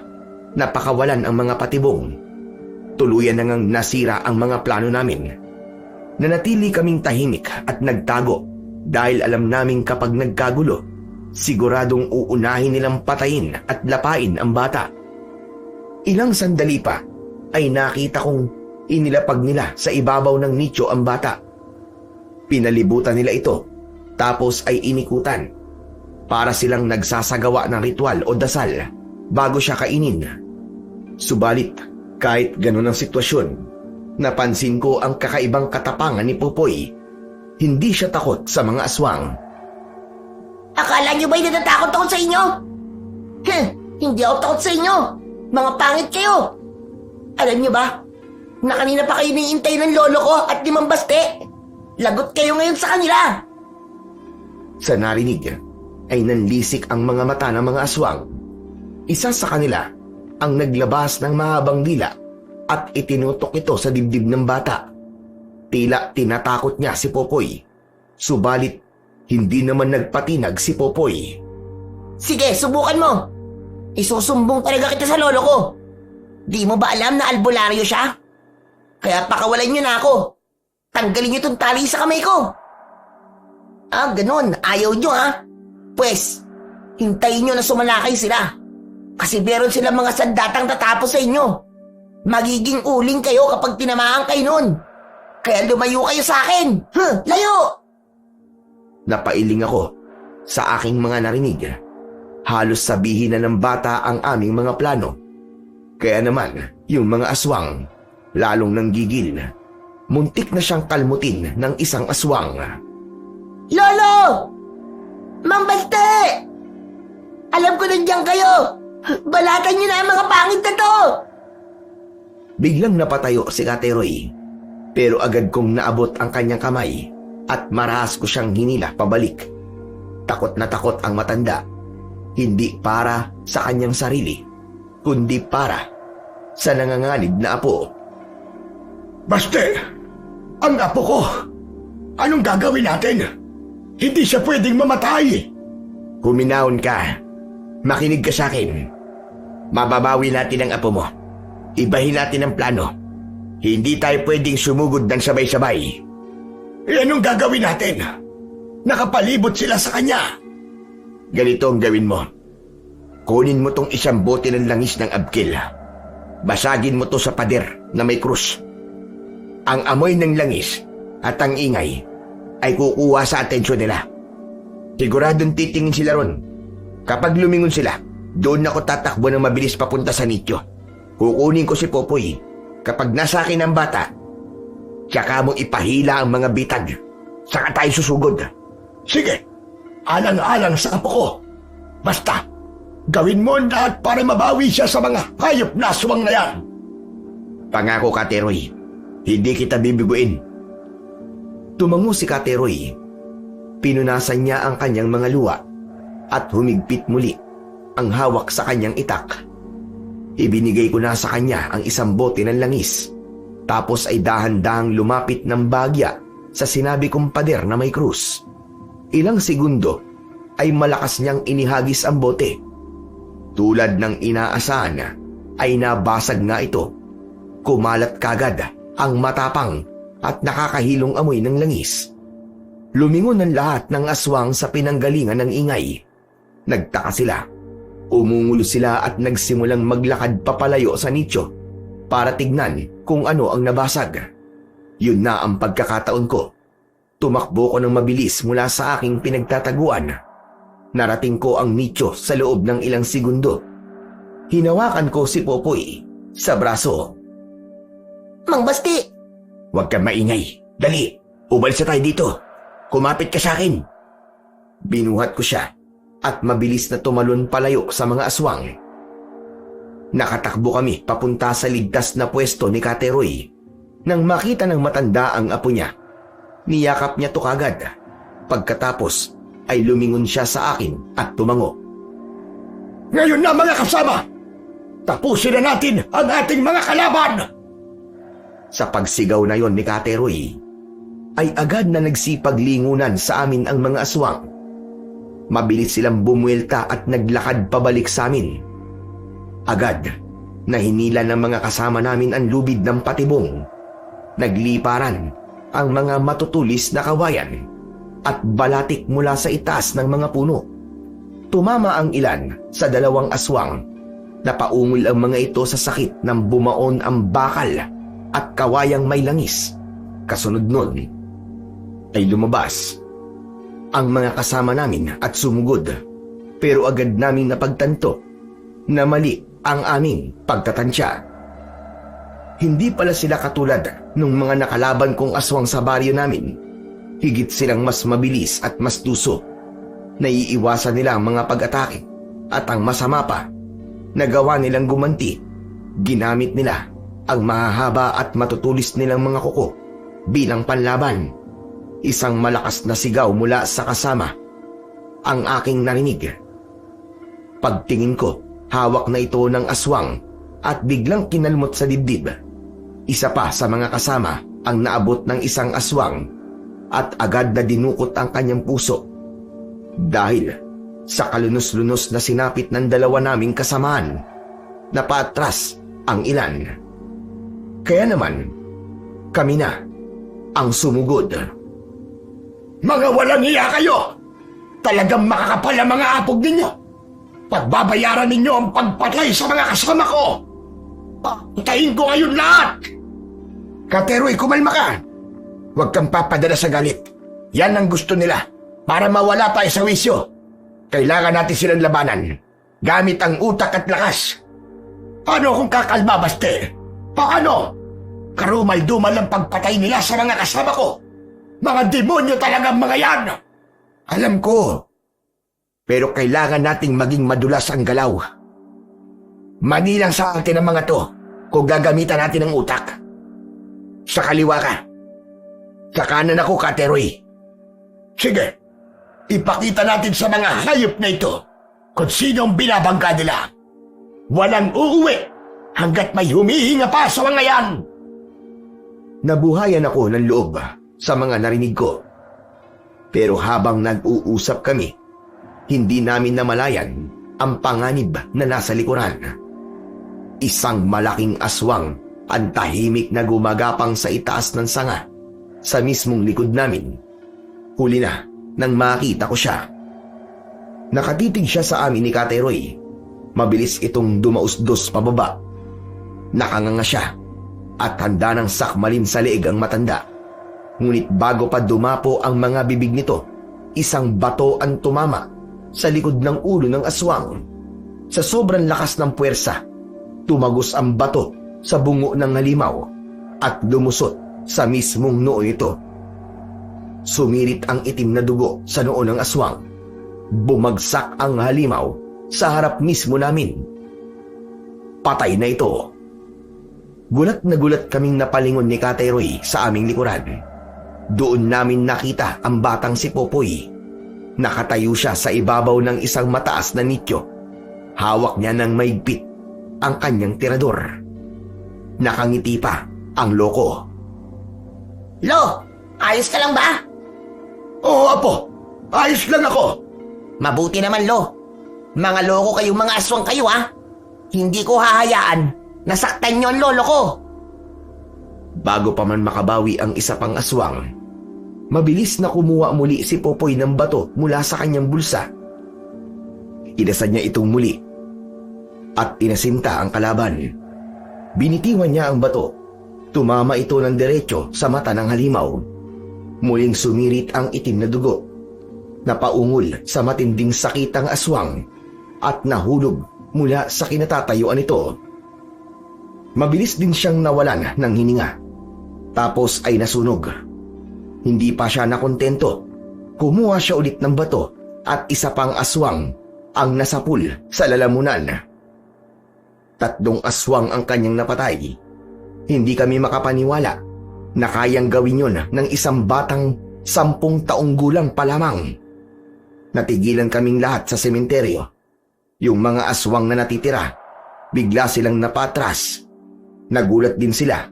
[SPEAKER 1] na pakawalan ang mga patibong. Tuluyan na ngang nasira ang mga plano namin. Nanatili kaming tahimik at nagtago dahil alam naming kapag nagkagulo, siguradong uunahin nilang patayin at lapain ang bata. Ilang sandali pa ay nakita kong inilapag nila sa ibabaw ng nicho ang bata. Pinalibutan nila ito tapos ay inikutan. Para silang nagsasagawa ng ritual o dasal bago siya kainin. Subalit, kahit ganun ang sitwasyon, napansin ko ang kakaibang katapangan ni Popoy. Hindi siya takot sa mga aswang.
[SPEAKER 3] Akala niyo ba'y natatakot ako sa inyo? Hindi ako takot sa inyo. Mga pangit kayo. Alam niyo ba, na kanina pa kayo niintay ng lolo ko at ni Mang Baste. Lagot kayo ngayon sa kanila.
[SPEAKER 1] Sa narinig ay nanlisik ang mga mata ng mga aswang. Isa sa kanila ang naglabas ng mahabang dila at itinutok ito sa dibdib ng bata. Tila tinatakot niya si Popoy. Subalit, hindi naman nagpatinag si Popoy.
[SPEAKER 3] Sige, subukan mo. Isusumbong talaga kita sa lolo ko. Di mo ba alam na albularyo siya? Kaya pakawalan niyo na ako. Tanggalin niyo tong tali sa kamay ko. Ah, ganun. Ayaw niyo ha? Pwes, hintayin niyo na sumalakay sila. Kasi meron silang mga sandatang tatapos sa inyo. Magiging uling kayo kapag tinamaan kayo nun. Kaya lumayo kayo sa akin. Layo!
[SPEAKER 1] Napailing ako sa aking mga narinig. Halos sabihin na ng bata ang aming mga plano. Kaya naman, yung mga aswang, lalong nanggigil. Muntik na siyang kalmutin ng isang aswang.
[SPEAKER 3] Lolo! Mang Baste! Alam ko nandiyan kayo! Balatan niyo na ang mga pangit na to!
[SPEAKER 1] Biglang napatayo si Kateroy. Pero agad kong naabot ang kanyang kamay at marahas ko siyang hinila pabalik. Takot na takot ang matanda. Hindi para sa kanyang sarili, kundi para sa nanganganib na apo.
[SPEAKER 2] Baste! Ang apo ko! Anong gagawin natin? Hindi siya pwedeng mamatay!
[SPEAKER 1] Huminahon ka. Makinig ka sa akin. Mababawi natin ang apo mo. Ibahin natin ang plano. Hindi tayo pwedeng sumugod ng sabay-sabay.
[SPEAKER 2] Anong gagawin natin? Nakapalibot sila sa kanya.
[SPEAKER 1] Ganito ang gawin mo. Kunin mo tong isang bote ng langis ng abkil. Basagin mo to sa pader na may krus. Ang amoy ng langis at ang ingay ay kukuha sa atensyon nila. Siguradong titingin sila ron. Kapag lumingon sila, doon ako tatakbo ng mabilis papunta sa nityo. Kukunin ko si Popoy. Kapag nasa akin ang bata, tsaka mo ipahila ang mga bitag. Saka tayo susugod.
[SPEAKER 2] Sige, alang-alang sa apo ko. Basta, gawin mo ang lahat para mabawi siya sa mga hayop na aswang na yan.
[SPEAKER 1] Pangako, Kateroy. Hindi kita bibiguin. Tumango si Kateroy. Pinunasan niya ang kanyang mga luwa at humigpit muli ang hawak sa kanyang itak. Ibinigay ko na sa kanya ang isang bote ng langis. Tapos ay dahan-dahang lumapit ng bagya sa sinabi kong pader na may krus. Ilang segundo ay malakas niyang inihagis ang bote. Tulad ng inaasahan ay nabasag nga ito. Kumalat kagad ang matapang at nakakahilong amoy ng langis. Lumingon ang lahat ng aswang sa pinanggalingan ng ingay. Nagtaka sila. Umungulo sila at nagsimulang maglakad papalayo sa nicho para tignan kung ano ang nabasag. Yun na ang pagkakataon ko. Tumakbo ko ng mabilis mula sa aking pinagtataguan. Narating ko ang nicho sa loob ng ilang segundo. Hinawakan ko si Popoy sa braso.
[SPEAKER 3] Mang Basti!
[SPEAKER 1] Huwag kang maingay. Dali, ubalsa tayo dito. Kumapit ka sa akin. Binuhat ko siya at mabilis na tumalon palayo sa mga aswang. Nakatakbo kami papunta sa ligtas na pwesto ni Kateroy. Nang makita ng matanda ang apo niya, niyakap niya to kagad. Pagkatapos ay lumingon siya sa akin at tumango.
[SPEAKER 2] Ngayon na mga kasama, tapusin na natin ang ating mga kalaban!
[SPEAKER 1] Sa pagsigaw na yon ni Kateroy, ay agad na nagsipaglingunan sa amin ang mga aswang. Mabilis silang bumuelta at naglakad pabalik sa amin. Agad na hinila ng mga kasama namin ang lubid ng patibong. Nagliparan ang mga matutulis na kawayan at balatik mula sa itaas ng mga puno. Tumama ang ilan sa dalawang aswang. Napaungol ang mga ito sa sakit nang bumaon ang bakal at kawayang may langis. Kasunod nun ay lumabas ang mga kasama namin at sumugod. Pero agad namin napagtanto na mali ang aming pagtatansya. Hindi pala sila katulad ng mga nakalaban kong aswang sa baryo namin. Higit silang mas mabilis at mas tuso. Naiiwasan nila ang mga pag-atake at ang masama pa, nagawa nilang gumanti. Ginamit nila ang mahahaba at matutulis nilang mga kuko bilang panlaban. Isang malakas na sigaw mula sa kasama ang aking narinig. Pagtingin ko Hawak na ito ng aswang at biglang kinalmot sa dibdib. Isa pa sa mga kasama ang naabot ng isang aswang at agad na dinukot ang kanyang puso dahil sa kalunos-lunos na sinapit ng dalawa naming kasamaan na paatras ang ilan. Kaya naman, kami na ang sumugod.
[SPEAKER 2] Mga walang iya kayo! Talagang makakapal ang mga apog ninyo! Pagbabayaran ninyo ang pagpatay sa mga kasama ko! Patayin ko ngayon lahat!
[SPEAKER 1] Kateroy, kumalma ka! Huwag kang papadala sa galit. Yan ang gusto nila para mawala tayo sa wisyo. Kailangan natin silang labanan gamit ang utak at lakas.
[SPEAKER 2] Paano kung kakalma, Baste? Paano? Karumal-dumal ang pagpatay nila sa mga kasama ko. Mga demonyo talagang mga yan!
[SPEAKER 1] Alam ko. Pero kailangan nating maging madulas ang galaw. Manilang sa atin ang mga to kung gagamitan natin ang utak. Sa kaliwa ka. Sa kanan ako, Kateroy.
[SPEAKER 2] Sige, ipakita natin sa mga hayop na ito kung sino ang binabangga nila. Walang uuwi hanggat may humihinga pa sa mga yan.
[SPEAKER 1] Nabuhayan ako ng loob sa mga narinig ko. Pero habang nag-uusap kami, hindi namin namalayan ang panganib na nasa likuran. Isang malaking aswang ang tahimik na gumagapang sa itaas ng sanga sa mismong likod namin. Huli na nang makita ko siya. Nakatitig siya sa amin ni Kateroy. Mabilis itong dumausdos pababa. Nakanganga siya at handa ng sakmalin sa leeg ang matanda. Ngunit bago pa dumapo ang mga bibig nito, isang bato ang tumama sa likod ng ulo ng aswang. Sa sobrang lakas ng puwersa, tumagos ang bato sa bungo ng halimaw at lumusot sa mismong noo nito. Sumirit ang itim na dugo sa noo ng aswang. Bumagsak ang halimaw sa harap mismo namin. Patay na ito. Gulat na gulat kaming napalingon ni Kateroy sa aming likuran. Doon namin nakita ang batang si Popoy. Nakatayo siya sa ibabaw ng isang mataas na nityo. Hawak niya ng maigpit ang kanyang tirador. Nakangiti pa ang loko.
[SPEAKER 3] Lo, ayos ka lang ba?
[SPEAKER 2] Oo, Apo. Ayos lang ako.
[SPEAKER 3] Mabuti naman, Lo. Mga loko kayong mga aswang kayo, ha? Hindi ko hahayaan na saktan niyo ang lolo ko.
[SPEAKER 1] Bago pa man makabawi ang isa pang aswang, mabilis na kumuha muli si Popoy ng bato mula sa kanyang bulsa. Inasad niya itong muli at inasinta ang kalaban. Binitiwan niya ang bato. Tumama ito ng diretso sa mata ng halimaw. Muling sumirit ang itim na dugo. Napaungol sa matinding sakit ang aswang at nahulog mula sa kinatatayuan nito. Mabilis din siyang nawalan ng hininga. Tapos ay nasunog. Hindi pa siya nakontento. Kumuha siya ulit ng bato at isa pang aswang ang nasapul sa lalamunan. 3 aswang ang kanyang napatay. Hindi kami makapaniwala na kayang gawin yon ng isang batang 10 taong gulang pa lamang. Natigilan kaming lahat sa sementeryo. Yung mga aswang na natitira, bigla silang napatras. Nagulat din sila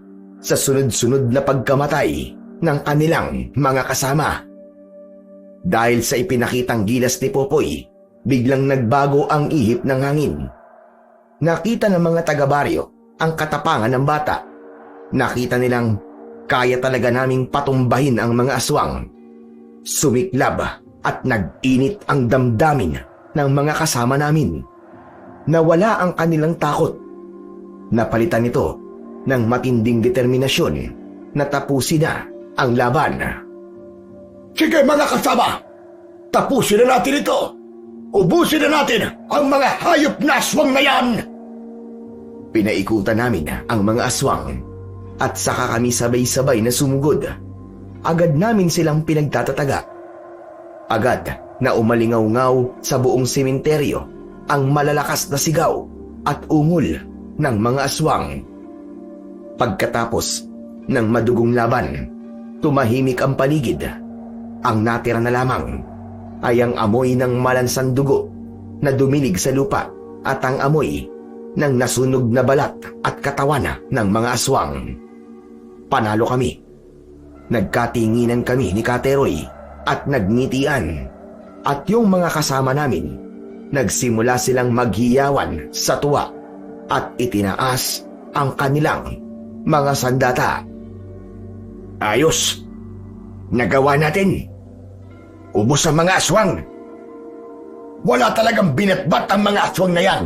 [SPEAKER 1] sa sunod-sunod na pagkamatay ng kanilang mga kasama. Dahil sa ipinakitang gilas ni Popoy, biglang nagbago ang ihip ng hangin. Nakita ng mga taga-baryo ang katapangan ng bata. Nakita nilang kaya talaga naming patumbahin ang mga aswang. Sumiklab at nag-init ang damdamin ng mga kasama namin. Nawala ang kanilang takot. Napalitan ito ng matinding determinasyon na tapusin na ang laban.
[SPEAKER 2] Sige mga kasama, tapusin na natin ito. Ubusin na natin ang mga hayop na aswang na yan.
[SPEAKER 1] Pinaikutan namin ang mga aswang at saka kami sabay-sabay na sumugod. Agad namin silang pinagtatataga. Agad na umalingaw-ngaw sa buong sementeryo ang malalakas na sigaw at ungol ng mga aswang. Pagkatapos ng madugong laban, tumahimik ang paligid. Ang natira na lamang ay ang amoy ng malansang dugo na dumilig sa lupa at ang amoy ng nasunog na balat at katawan ng mga aswang. Panalo kami. Nagkatinginan kami ni Kateroy at nagngitian, at yung mga kasama namin nagsimula silang maghiyawan sa tuwa at itinaas ang kanilang mga sandata. Ayos! Nagawa natin! Ubos ang mga aswang! Wala talagang binatbat ang mga aswang na yan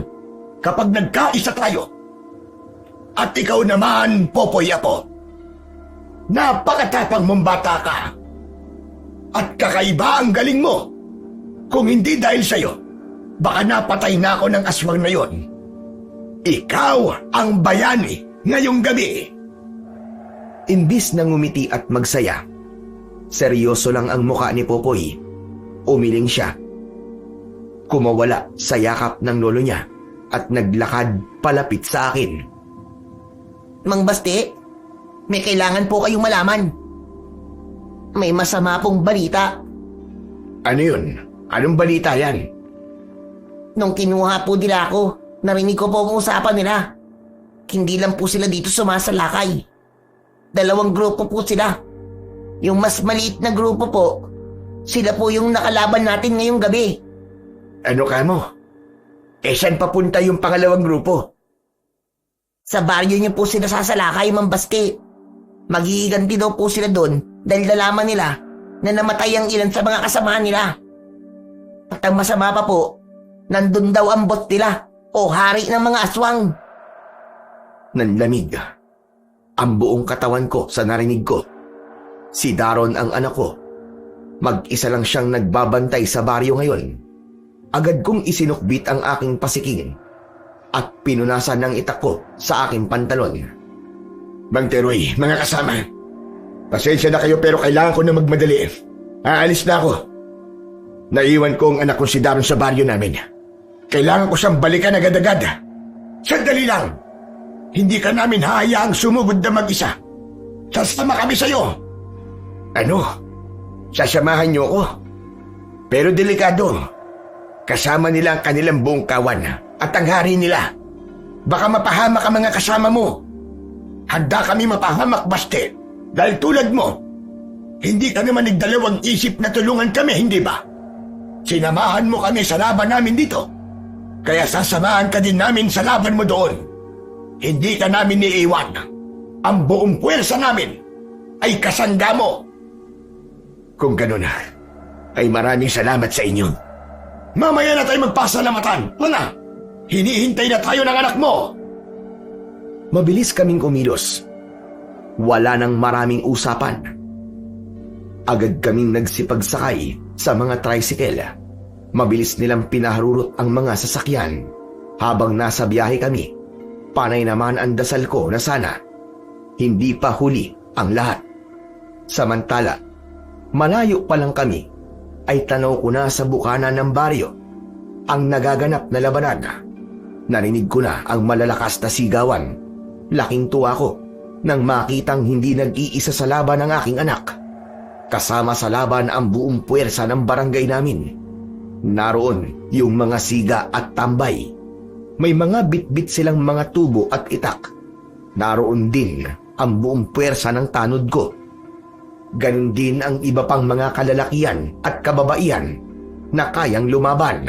[SPEAKER 1] kapag nagkaisa tayo. At ikaw naman, Popoy Apo, napakatapang mong bata ka. At kakaiba ang galing mo. Kung hindi dahil sa'yo, baka napatay na ako ng aswang na yon. Ikaw ang bayani ngayong gabi. Imbis na ngumiti at magsaya, seryoso lang ang muka ni Popoy. Umiling siya. Kumawala sa yakap ng lolo niya at naglakad palapit sa akin.
[SPEAKER 3] Mang Basti, may kailangan po kayong malaman. May masama pong balita.
[SPEAKER 1] Ano yun? Anong balita yan?
[SPEAKER 3] Nung kinuha po nila ako, narinig ko po ang usapan nila. Hindi lang po sila dito sumasalakay. 2 grupo po sila. Yung mas maliit na grupo po, sila po yung nakalaban natin ngayong gabi.
[SPEAKER 1] Ano ka mo? Saan papunta yung pangalawang grupo?
[SPEAKER 3] Sa baryo niyo po sila sasalakay, Mang Basti. Magigiganti daw po sila doon dahil nalaman nila na namatay ang ilan sa mga kasamahan nila. At ang masama pa po, nandun daw ang bot nila o hari ng mga aswang.
[SPEAKER 1] Nanlamig ang buong katawan ko sa narinig ko. Si Daron ang anak ko. Mag-isa lang siyang nagbabantay sa baryo ngayon. Agad kong isinukbit ang aking pasiking at pinunasan ng itak ko sa aking pantalon. Mang Teroy, mga kasama, pasensya na kayo pero kailangan ko na magmadali. Aalis na ako. Naiwan ko ang anak ko si Daron sa baryo namin. Kailangan ko siyang balikan agad-agad. Sandali lang! Hindi ka namin hahayaang sumugod na mag-isa. Sasama kami sa'yo. Ano? Sasamahan niyo ko? Pero delikado. Kasama nila ang kanilang buong kawan at ang hari nila. Baka mapahamak ang mga kasama mo. Handa kami mapahamak, Basti. Dahil tulad mo, hindi ka naman nagdalawang isip na tulungan kami, hindi ba? Sinamahan mo kami sa laban namin dito. Kaya sasamahan ka din namin sa laban mo doon. Hindi ka namin iiwan. Ang buong puwersa namin ay kasangga mo. Kung ganun, ay maraming salamat sa inyo. Mamaya na tayo magpasalamatan. Mana, hinihintay na tayo ng anak mo. Mabilis kaming kumilos. Wala nang maraming usapan. Agad kaming nagsipagsakay sa mga tricycle. Mabilis nilang pinaharurot ang mga sasakyan. Habang nasa biyahe kami, panay naman ang dasal ko na sana hindi pa huli ang lahat. Samantala, malayo pa lang kami ay tanaw ko na sa bukana ng baryo ang nagaganap na labanan. Narinig ko na ang malalakas na sigawan. Laking tuwa ko nang makitang hindi nag-iisa sa laban ang aking anak. Kasama sa laban ang buong puwersa ng barangay namin. Naroon yung mga siga at tambay. May mga bitbit silang mga tubo at itak. Naroon din ang buong puwersa ng tanod ko. Ganon din ang iba pang mga kalalakian at kababaihan na kayang lumaban.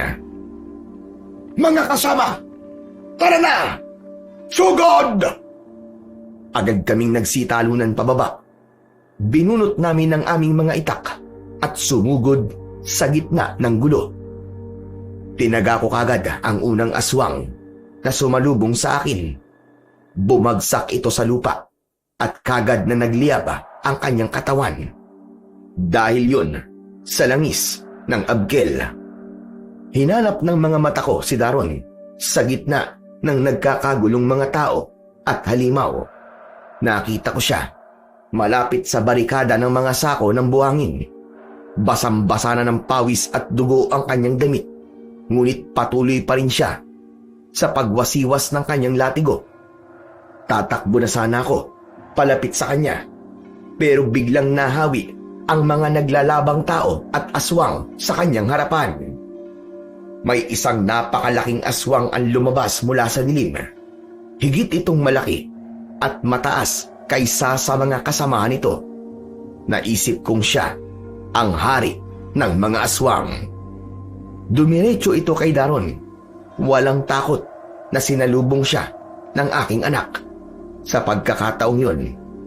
[SPEAKER 1] Mga kasama, tara na! Sugod! Agad kaming nagsitalunan pababa. Binunot namin ang aming mga itak at sumugod sa gitna ng gulo. Tinaga ko kagad ang unang aswang na sumalubong sa akin. Bumagsak ito sa lupa at kagad na nagliyab ang kanyang katawan. Dahil yun sa langis ng abgel. Hinanap ng mga mata ko si Daron sa gitna ng nagkakagulong mga tao at halimaw. Nakita ko siya malapit sa barikada ng mga sako ng buhangin. Basang-basa na ng pawis at dugo ang kanyang damit. Ngunit patuloy pa rin siya sa pagwasiwas ng kanyang latigo. Tatakbo na sana ako palapit sa kanya. Pero biglang nahawi ang mga naglalabang tao at aswang sa kanyang harapan. May isang napakalaking aswang ang lumabas mula sa dilim. Higit itong malaki at mataas kaysa sa mga kasamahan nito. Naisip kong siya ang hari ng mga aswang. Dumiretso ito kay Daron. Walang takot na sinalubong siya ng aking anak. Sa pagkakataong yun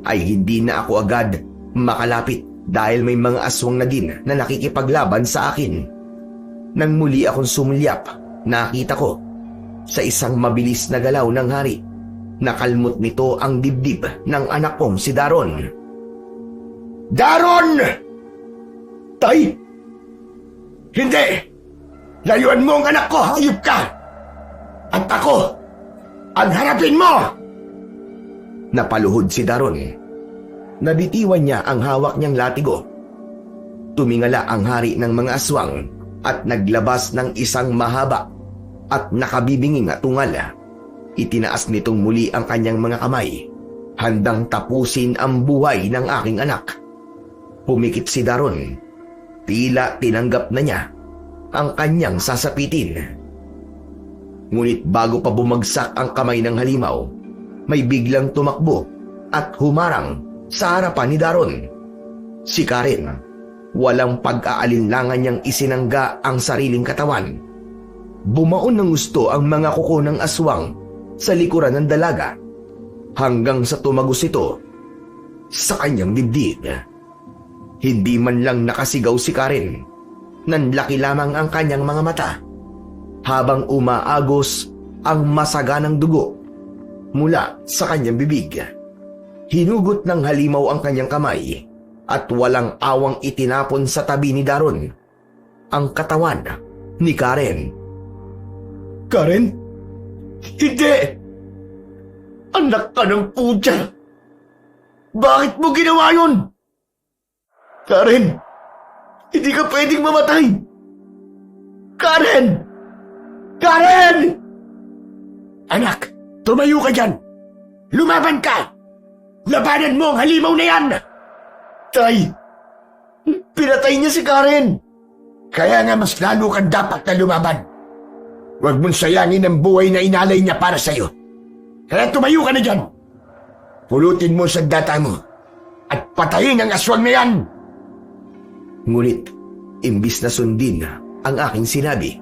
[SPEAKER 1] ay hindi na ako agad makalapit dahil may mga aswang na din na nakikipaglaban sa akin. Nang muli akong sumulyap, nakita ko sa isang mabilis na galaw ng hari, nakalmot nito ang dibdib ng anak kong si Daron.
[SPEAKER 2] Daron! Tay! Hindi! Layuan mo ang anak ko, hayop ka! At ako, ang harapin mo!
[SPEAKER 1] Napaluhod si Daron. Nabitiwan niya ang hawak niyang latigo. Tumingala ang hari ng mga aswang at naglabas ng isang mahaba at nakabibinging na tungal. Itinaas nitong muli ang kanyang mga kamay, handang tapusin ang buhay ng aking anak. Pumikit si Daron. Tila tinanggap na niya ang kanyang sasapitin. Ngunit bago pa bumagsak ang kamay ng halimaw, may biglang tumakbo at humarang sa harapan ni Daron. Si Karen, walang pag-aalinlangan niyang isinangga ang sariling katawan. Bumaon ng gusto ang mga kuko ng aswang sa likuran ng dalaga hanggang sa tumagos ito sa kanyang dibdib. Hindi man lang nakasigaw si Karen. Nanlaki lamang ang kanyang mga mata habang umaagos ang masaganang dugo mula sa kanyang bibig. Hinugot ng halimaw ang kanyang kamay at walang awang itinapon sa tabi ni Daron ang katawan ni Karen.
[SPEAKER 2] Karen? Hindi! Anak ka ng putya! Bakit mo ginawa yun? Karen! Hindi ka pwedeng mamatay! Karen! Karen! Anak, tumayo ka dyan! Lumaban ka! Labanan mo ang halimaw na yan! Tay! Pinatay niya si Karen! Kaya nga mas lalo kang dapat na lumaban. Huwag mong sayangin ang buhay na inalay niya para sa'yo. Kaya tumayo ka na dyan! Pulutin mo sa data mo at patayin ang aswang na yan!
[SPEAKER 1] Ngunit, imbis na sundin ang aking sinabi,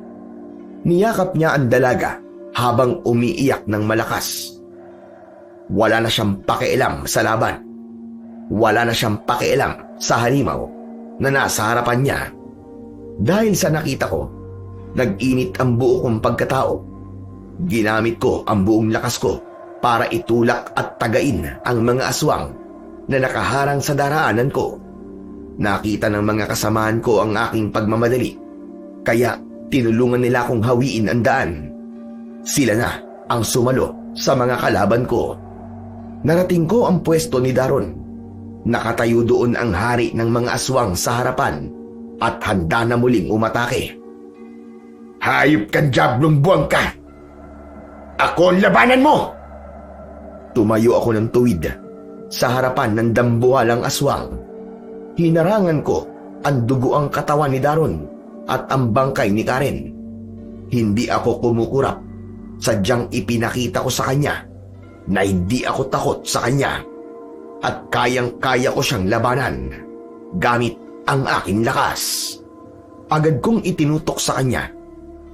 [SPEAKER 1] niyakap niya ang dalaga habang umiiyak ng malakas. Wala na siyang pakialam sa laban. Wala na siyang pakialam sa halimaw na nasa harapan niya. Dahil sa nakita ko, nag-init ang buo kong pagkatao. Ginamit ko ang buong lakas ko para itulak at tagain ang mga aswang na nakaharang sa daraanan ko. Nakita ng mga kasamahan ko ang aking pagmamadali, kaya tinulungan nila akong hawiin ang daan. Sila na ang sumalo sa mga kalaban ko. Narating ko ang pwesto ni Daron. Nakatayo doon ang hari ng mga aswang sa harapan at handa na muling umatake.
[SPEAKER 2] Hayop kang diablong buwang ka! Ako ang labanan mo!
[SPEAKER 1] Tumayo ako ng tuwid sa harapan ng dambuhalang aswang. Hinarangan ko ang duguang katawan ni Daron at ang bangkay ni Karen. Hindi ako kumukurap. Sadyang ipinakita ko sa kanya na hindi ako takot sa kanya at kayang-kaya ko siyang labanan gamit ang aking lakas. Agad kong itinutok sa kanya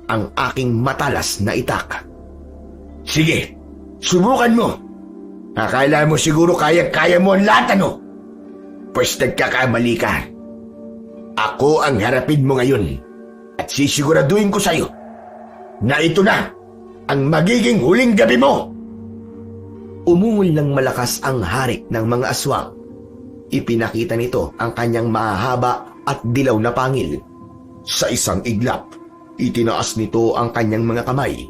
[SPEAKER 1] ang aking matalas na itak.
[SPEAKER 2] Sige, subukan mo. Akala mo siguro kaya-kaya mo ang lahat, ano? Pues nagkakamali ka. Ako ang harapin mo ngayon at sisiguraduhin ko sa'yo na ito na ang magiging huling gabi mo.
[SPEAKER 1] Umungol ng malakas ang hari ng mga aswang. Ipinakita nito ang kanyang mahahaba at dilaw na pangil. Sa isang iglap, itinaas nito ang kanyang mga kamay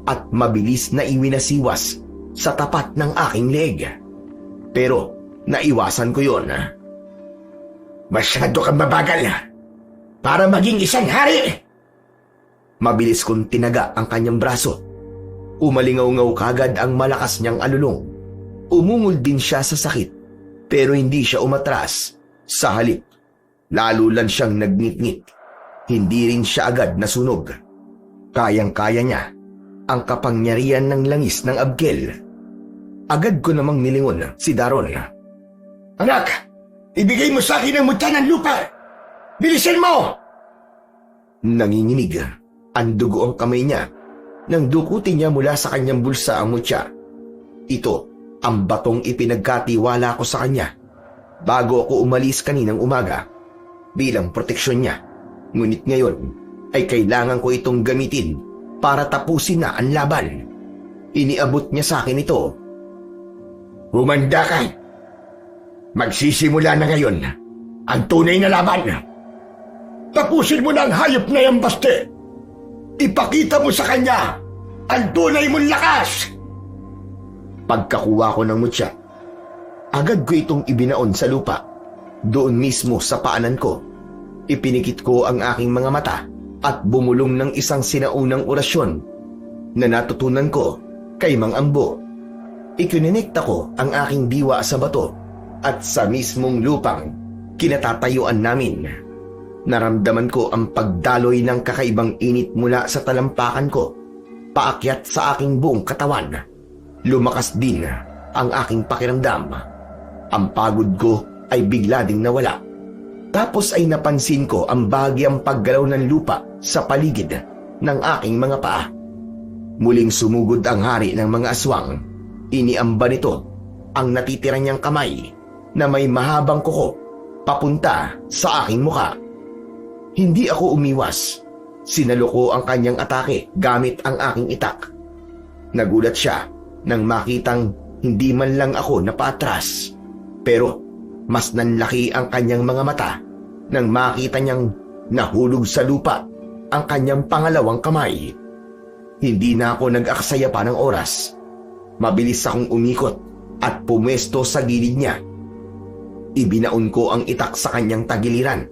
[SPEAKER 1] at mabilis na iwinasiwas sa tapat ng aking leeg. Pero naiwasan ko yon.
[SPEAKER 2] Masyado kang mabagal para maging isang hari.
[SPEAKER 1] Mabilis kong tinaga ang kanyang braso. Umalingaw-ngaw kagad ang malakas niyang alulong. Umungol din siya sa sakit, pero hindi siya umatras. Sa halip, lalo lang siyang nagnitngit. Hindi rin siya agad nasunog. Kayang-kaya niya ang kapangyarihan ng langis ng Abgel. Agad ko namang nilingon si Daron.
[SPEAKER 2] Anak, ibigay mo sa akin ang mutya ng lupa. Bilisan mo!
[SPEAKER 1] Nanginginig ang dugo ang kamay niya nang dukutin niya mula sa kanyang bulsa ang mutya. Ito ang batong ipinagkatiwala ko sa kanya bago ako umalis kaninang umaga bilang proteksyon niya. Ngunit ngayon ay kailangan ko itong gamitin para tapusin na ang laban. Iniabot niya sa akin ito.
[SPEAKER 2] Humanda ka. Magsisimula na ngayon ang tunay na laban. Tapusin mo na ang hayop na yan, Baste. Ipakita mo sa kanya ang tunay mong lakas.
[SPEAKER 1] Pagkakuha ko ng mutya, agad ko itong ibinaon sa lupa. Doon mismo sa paanan ko, ipinikit ko ang aking mga mata at bumulong ng isang sinaunang orasyon na natutunan ko kay Mang Ambo. Ikinonekta ko ang aking diwa sa bato at sa mismong lupang kinatatayuan namin. Naramdaman ko ang pagdaloy ng kakaibang init mula sa talampakan ko, paakyat sa aking buong katawan. Lumakas din ang aking pakiramdam. Ang pagod ko ay bigla ding nawala. Tapos ay napansin ko ang bahagyang paggalaw ng lupa sa paligid ng aking mga paa. Muling sumugod ang hari ng mga aswang. Iniamba nito ang natitira niyang kamay na may mahabang kuko papunta sa aking muka. Hindi ako umiwas. Sinalo ko ang kanyang atake gamit ang aking itak. Nagulat siya nang makitang hindi man lang ako napaatras. Pero mas nanlaki ang kanyang mga mata nang makita niyang nahulog sa lupa ang kanyang pangalawang kamay. Hindi na ako nag-aksaya pa ng oras. Mabilis akong umikot at pumwesto sa gilid niya. Ibinaon ko ang itak sa kanyang tagiliran.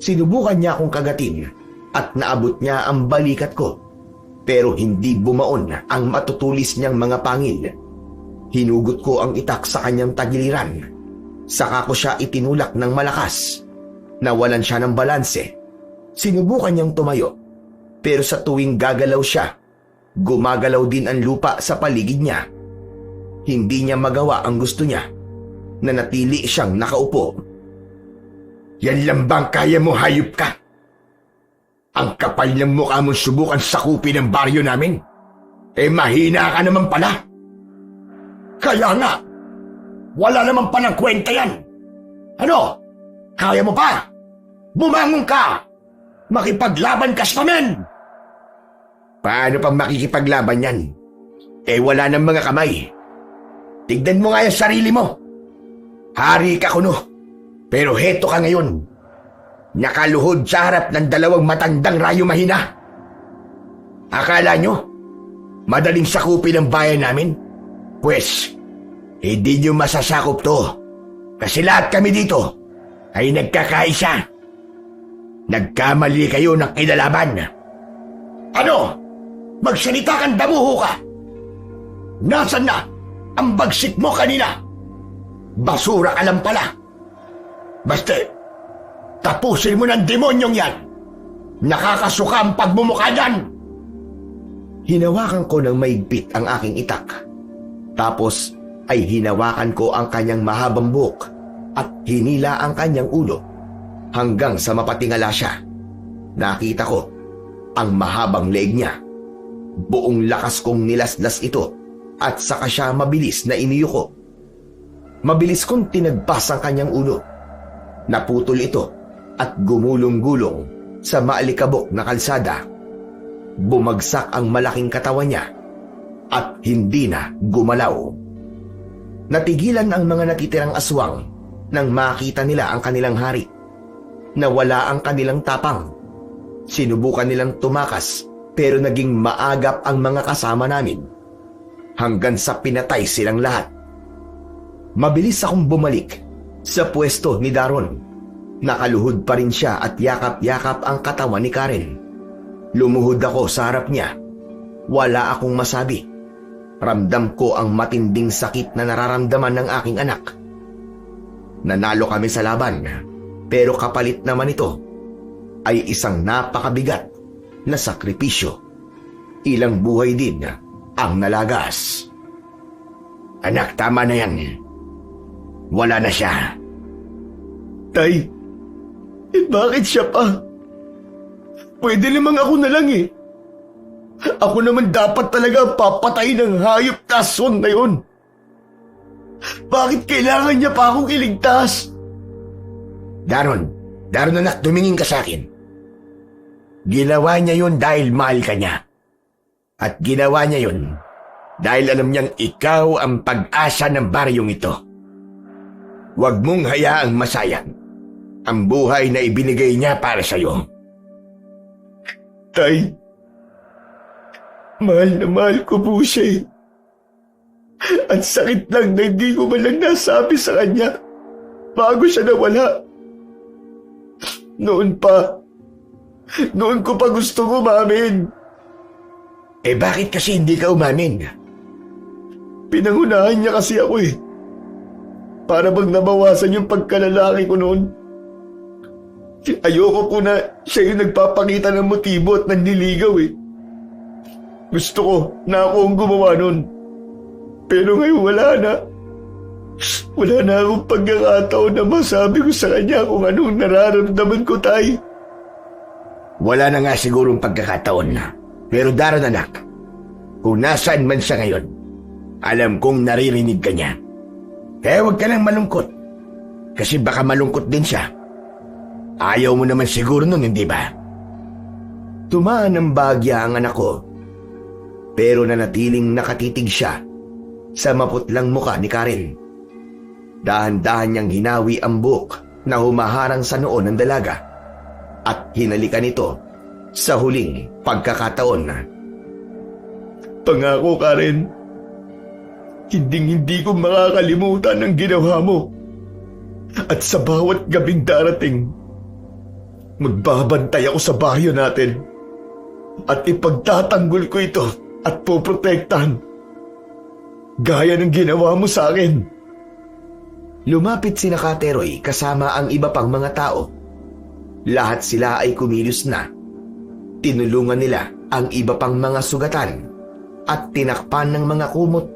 [SPEAKER 1] Sinubukan niya akong kagatin at naabot niya ang balikat ko. Pero hindi bumaon ang matutulis niyang mga pangil. Hinugot ko ang itak sa kanyang tagiliran. Saka ko siya itinulak ng malakas. Nawalan siya ng balanse. Sinubukan niyang tumayo. Pero sa tuwing gagalaw siya, gumagalaw din ang lupa sa paligid niya. Hindi niya magawa ang gusto niya. Nanatili siyang nakaupo.
[SPEAKER 2] Yan lang bang kaya mo, hayop ka? Ang kapal ng mukha mong subukan sakupin ng baryo namin? Mahina ka naman pala. Kaya nga, wala naman palang kwenta yan. Ano? Kaya mo pa? Bumangon ka! Makipaglaban ka sa amin!
[SPEAKER 1] Paano pang makikipaglaban yan? Wala ng mga kamay.
[SPEAKER 2] Tignan mo nga yung sarili mo. Hari ka kuno. Pero heto ka ngayon. Nakaluhod sa harap ng dalawang matandang rayo mahina. Akala nyo, madaling sakupin ang bayan namin? Pwes, hindi nyo masasakop to. Kasi lahat kami dito ay nagkakaisa. Nagkamali kayo ng kinalaban. Ano? Magsalita kang damuho ka. Nasaan na ang bagsik mo kanina? Basura ka lang pala. Basta, tapusin mo ng demonyong yan. Nakakasuka ang pagmumukha dyan.
[SPEAKER 1] Hinawakan ko ng maigpit ang aking itak. Tapos ay hinawakan ko ang kanyang mahabang buhok at hinila ang kanyang ulo hanggang sa mapatingala siya. Nakita ko ang mahabang leeg niya. Buong lakas kong nilaslas ito at saka siya mabilis na iniyuko. Mabilis kong tinagpas ang kanyang ulo. Naputol ito at gumulong-gulong sa maalikabok na kalsada. Bumagsak ang malaking katawan niya at hindi na gumalaw. Natigilan ang mga natitirang aswang nang makita nila ang kanilang hari. Nawala ang kanilang tapang. Sinubukan nilang tumakas pero naging maagap ang mga kasama namin hanggang sa pinatay silang lahat. Mabilis akong bumalik sa pwesto ni Daron. Nakaluhod pa rin siya at yakap-yakap ang katawan ni Karen. Lumuhod ako sa harap niya. Wala akong masabi. Ramdam ko ang matinding sakit na nararamdaman ng aking anak. Nanalo kami sa laban, pero kapalit naman ito ay isang napakabigat na sakripisyo. ilang buhay din ang nalagas. Anak, tama na yan. Wala na siya.
[SPEAKER 2] Tay, bakit siya pa? Pwede namang ako na lang eh. Ako naman dapat talaga papatay ng hayop na aswang na yun. Bakit kailangan niya pa akong iligtas?
[SPEAKER 1] Daron anak, tumingin ka sa akin. Ginawa niya yun dahil mahal ka niya. At ginawa niya yun dahil alam niyang ikaw ang pag-asa ng baryong ito. Huwag mong hayaang masayang ang buhay na ibinigay niya para sa'yo.
[SPEAKER 2] Tay, mahal na mahal ko po siya eh. At sakit lang na hindi ko man lang nasabi sa kanya bago siya nawala. Noon ko pa gusto umamin.
[SPEAKER 1] Eh bakit kasi hindi ka umamin?
[SPEAKER 2] Pinangunahan niya kasi ako eh. Para bang nabawasan yung pagkalalaki ko noon. Ayoko po na siya yung nagpapakita ng motibo at nanliligaw eh. Gusto ko na ako ang gumawa nun. Pero ngayon wala na. Wala na akong pagkakataon na masabi ko sa kanya kung anong nararamdaman ko, Tay.
[SPEAKER 1] Wala na nga sigurong pagkakataon na. Pero Daron anak, kung nasaan man siya ngayon, alam kong naririnig ka niya. Kaya huwag ka nang malungkot. Kasi baka malungkot din siya. Ayaw mo naman siguro nun, hindi ba? Tumaan ng bagya ang anak ko. Pero nanatiling nakatitig siya sa maputlang muka ni Karen. Dahan-dahan niyang hinawi ang buhok na humaharang sa noo ng dalaga at hinalikan ito sa huling pagkakataon.
[SPEAKER 2] Pangako, Karen, hindi ko makakalimutan ang ginawa mo. At sa bawat gabing darating, magbabantay ako sa baryo natin at ipagtatanggol ko ito at poprotektahan. Gaya ng ginawa mo sa akin.
[SPEAKER 1] Lumapit sina Kateroy kasama ang iba pang mga tao. Lahat sila ay kumilos na. Tinulungan nila ang iba pang mga sugatan at tinakpan ng mga kumot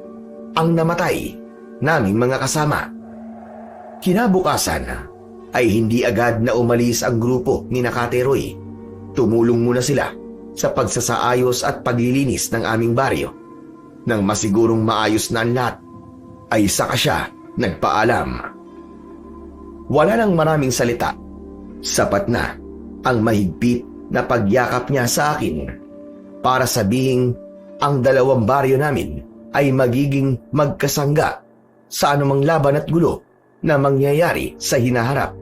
[SPEAKER 1] ang namatay naming mga kasama. Kinabukasan ay hindi agad na umalis ang grupo ni Kateroy. Tumulong muna sila sa pagsasaayos at paglilinis ng aming baryo. Nang masigurong maayos na ang lahat, ay saka siya nagpaalam. Wala nang maraming salita. Sapat na ang mahigpit na pagyakap niya sa akin para sabihing ang dalawang baryo namin ay magiging magkasangga sa anumang laban at gulo na mangyayari sa hinaharap.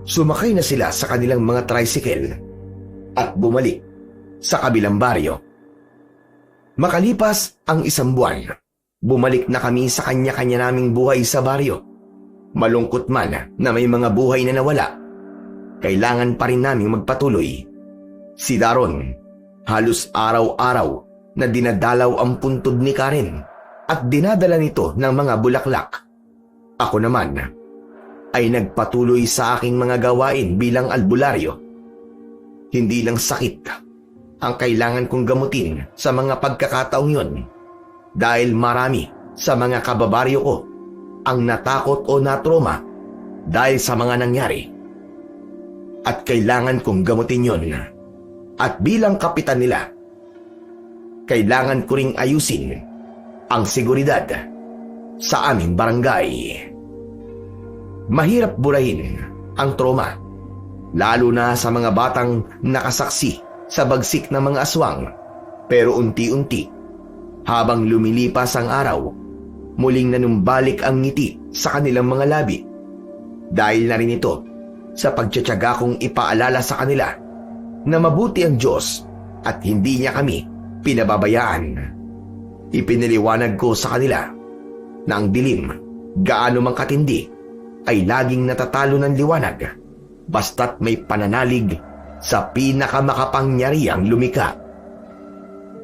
[SPEAKER 1] Sumakay na sila sa kanilang mga tricycle at bumalik sa kabilang baryo. Makalipas ang isang buwan, bumalik na kami sa kanya-kanya naming buhay sa baryo. Malungkot man na may mga buhay na nawala, kailangan pa rin naming magpatuloy. Si Daron, halos araw-araw na dinadalaw ang puntod ni Karen at dinadala nito ng mga bulaklak. Ako naman ay nagpatuloy sa aking mga gawain bilang albularyo. Hindi lang sakit ang kailangan kong gamutin sa mga pagkakataong yun dahil marami sa mga kababaryo ko ang natakot o natroma dahil sa mga nangyari. At kailangan kong gamutin yun. At bilang kapitan nila, kailangan ko ring ayusin ang seguridad sa aming barangay. Mahirap burahin ang trauma, lalo na sa mga batang nakasaksi sa bagsik ng mga aswang. Pero unti-unti, habang lumilipas ang araw, muling nanumbalik ang ngiti sa kanilang mga labi. Dahil na rin ito sa pagtsatsaga kong ipaalala sa kanila na mabuti ang Diyos at hindi niya kami pinababayaan. Ipiniliwanag ko sa kanila na ang dilim, gaano mang katindi, ay laging natatalo ng liwanag basta't may pananalig sa pinakamakapangyarihang lumikha.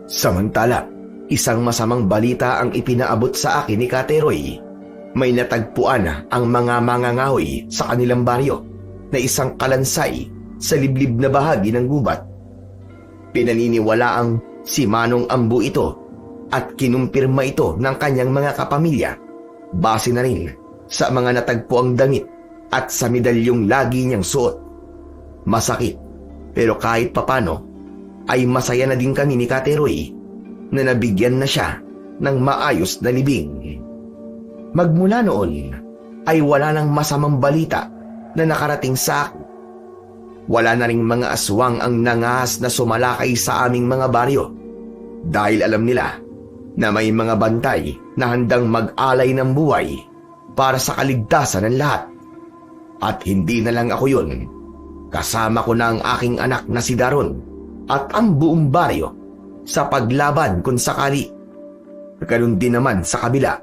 [SPEAKER 1] Samantala, isang masamang balita ang ipinaabot sa akin ni Kateroy. May natagpuan ang mga mangangahoy sa kanilang baryo na isang kalansay sa liblib na bahagi ng gubat. Pinaniniwalaang Si Manong Ambu ito at kinumpirma ito ng kanyang mga kapamilya base na rin sa mga natagpuang damit at sa medalyong lagi niyang suot. Masakit, pero kahit papano ay masaya na din kami ni Kate Roy na nabigyan na siya ng maayos na libing. Magmula noon ay wala nang masamang balita na nakarating sa akin. Wala na ring mga aswang ang nangahas na sumalakay sa aming mga baryo dahil alam nila na may mga bantay na handang mag-alay ng buhay para sa kaligtasan ng lahat. At hindi na lang ako yun. Kasama ko na ang aking anak na si Daron at ang buong baryo sa paglaban kung sakali. Ganun din naman sa kabila.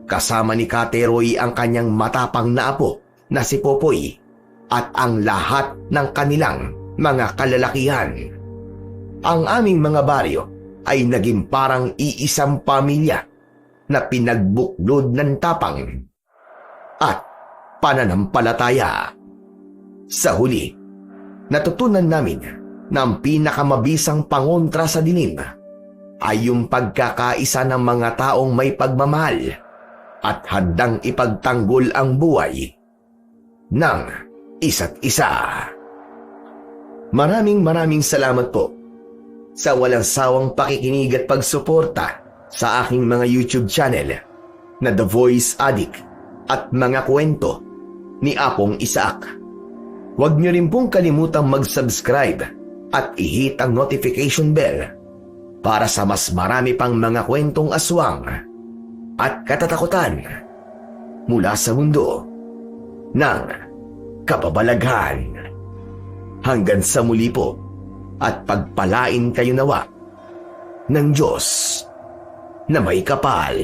[SPEAKER 1] Kasama ni Kate Roy ang kanyang matapang na apo na si Popoy at ang lahat ng kanilang mga kalalakihan. Ang aming mga baryo ay naging parang iisang pamilya na pinagbuklod ng tapang at pananampalataya. Sa huli, natutunan namin na ang pinakamabisang pangontra sa dilim ay yung pagkakaisa ng mga taong may pagmamahal at handang ipagtanggol ang buhay ng isa't isa. Maraming salamat po sa walang sawang pakikinig at pagsuporta sa aking mga YouTube channel na The Voice Addict at mga kwento ni Apong Isaac. Huwag niyo rin pong kalimutang mag-subscribe at i-hit ang notification bell para sa mas marami pang mga kwentong aswang at katatakutan mula sa mundo ng kababalaghan. Hanggang sa muli po at pagpalain kayo nawa ng Diyos na may kapal.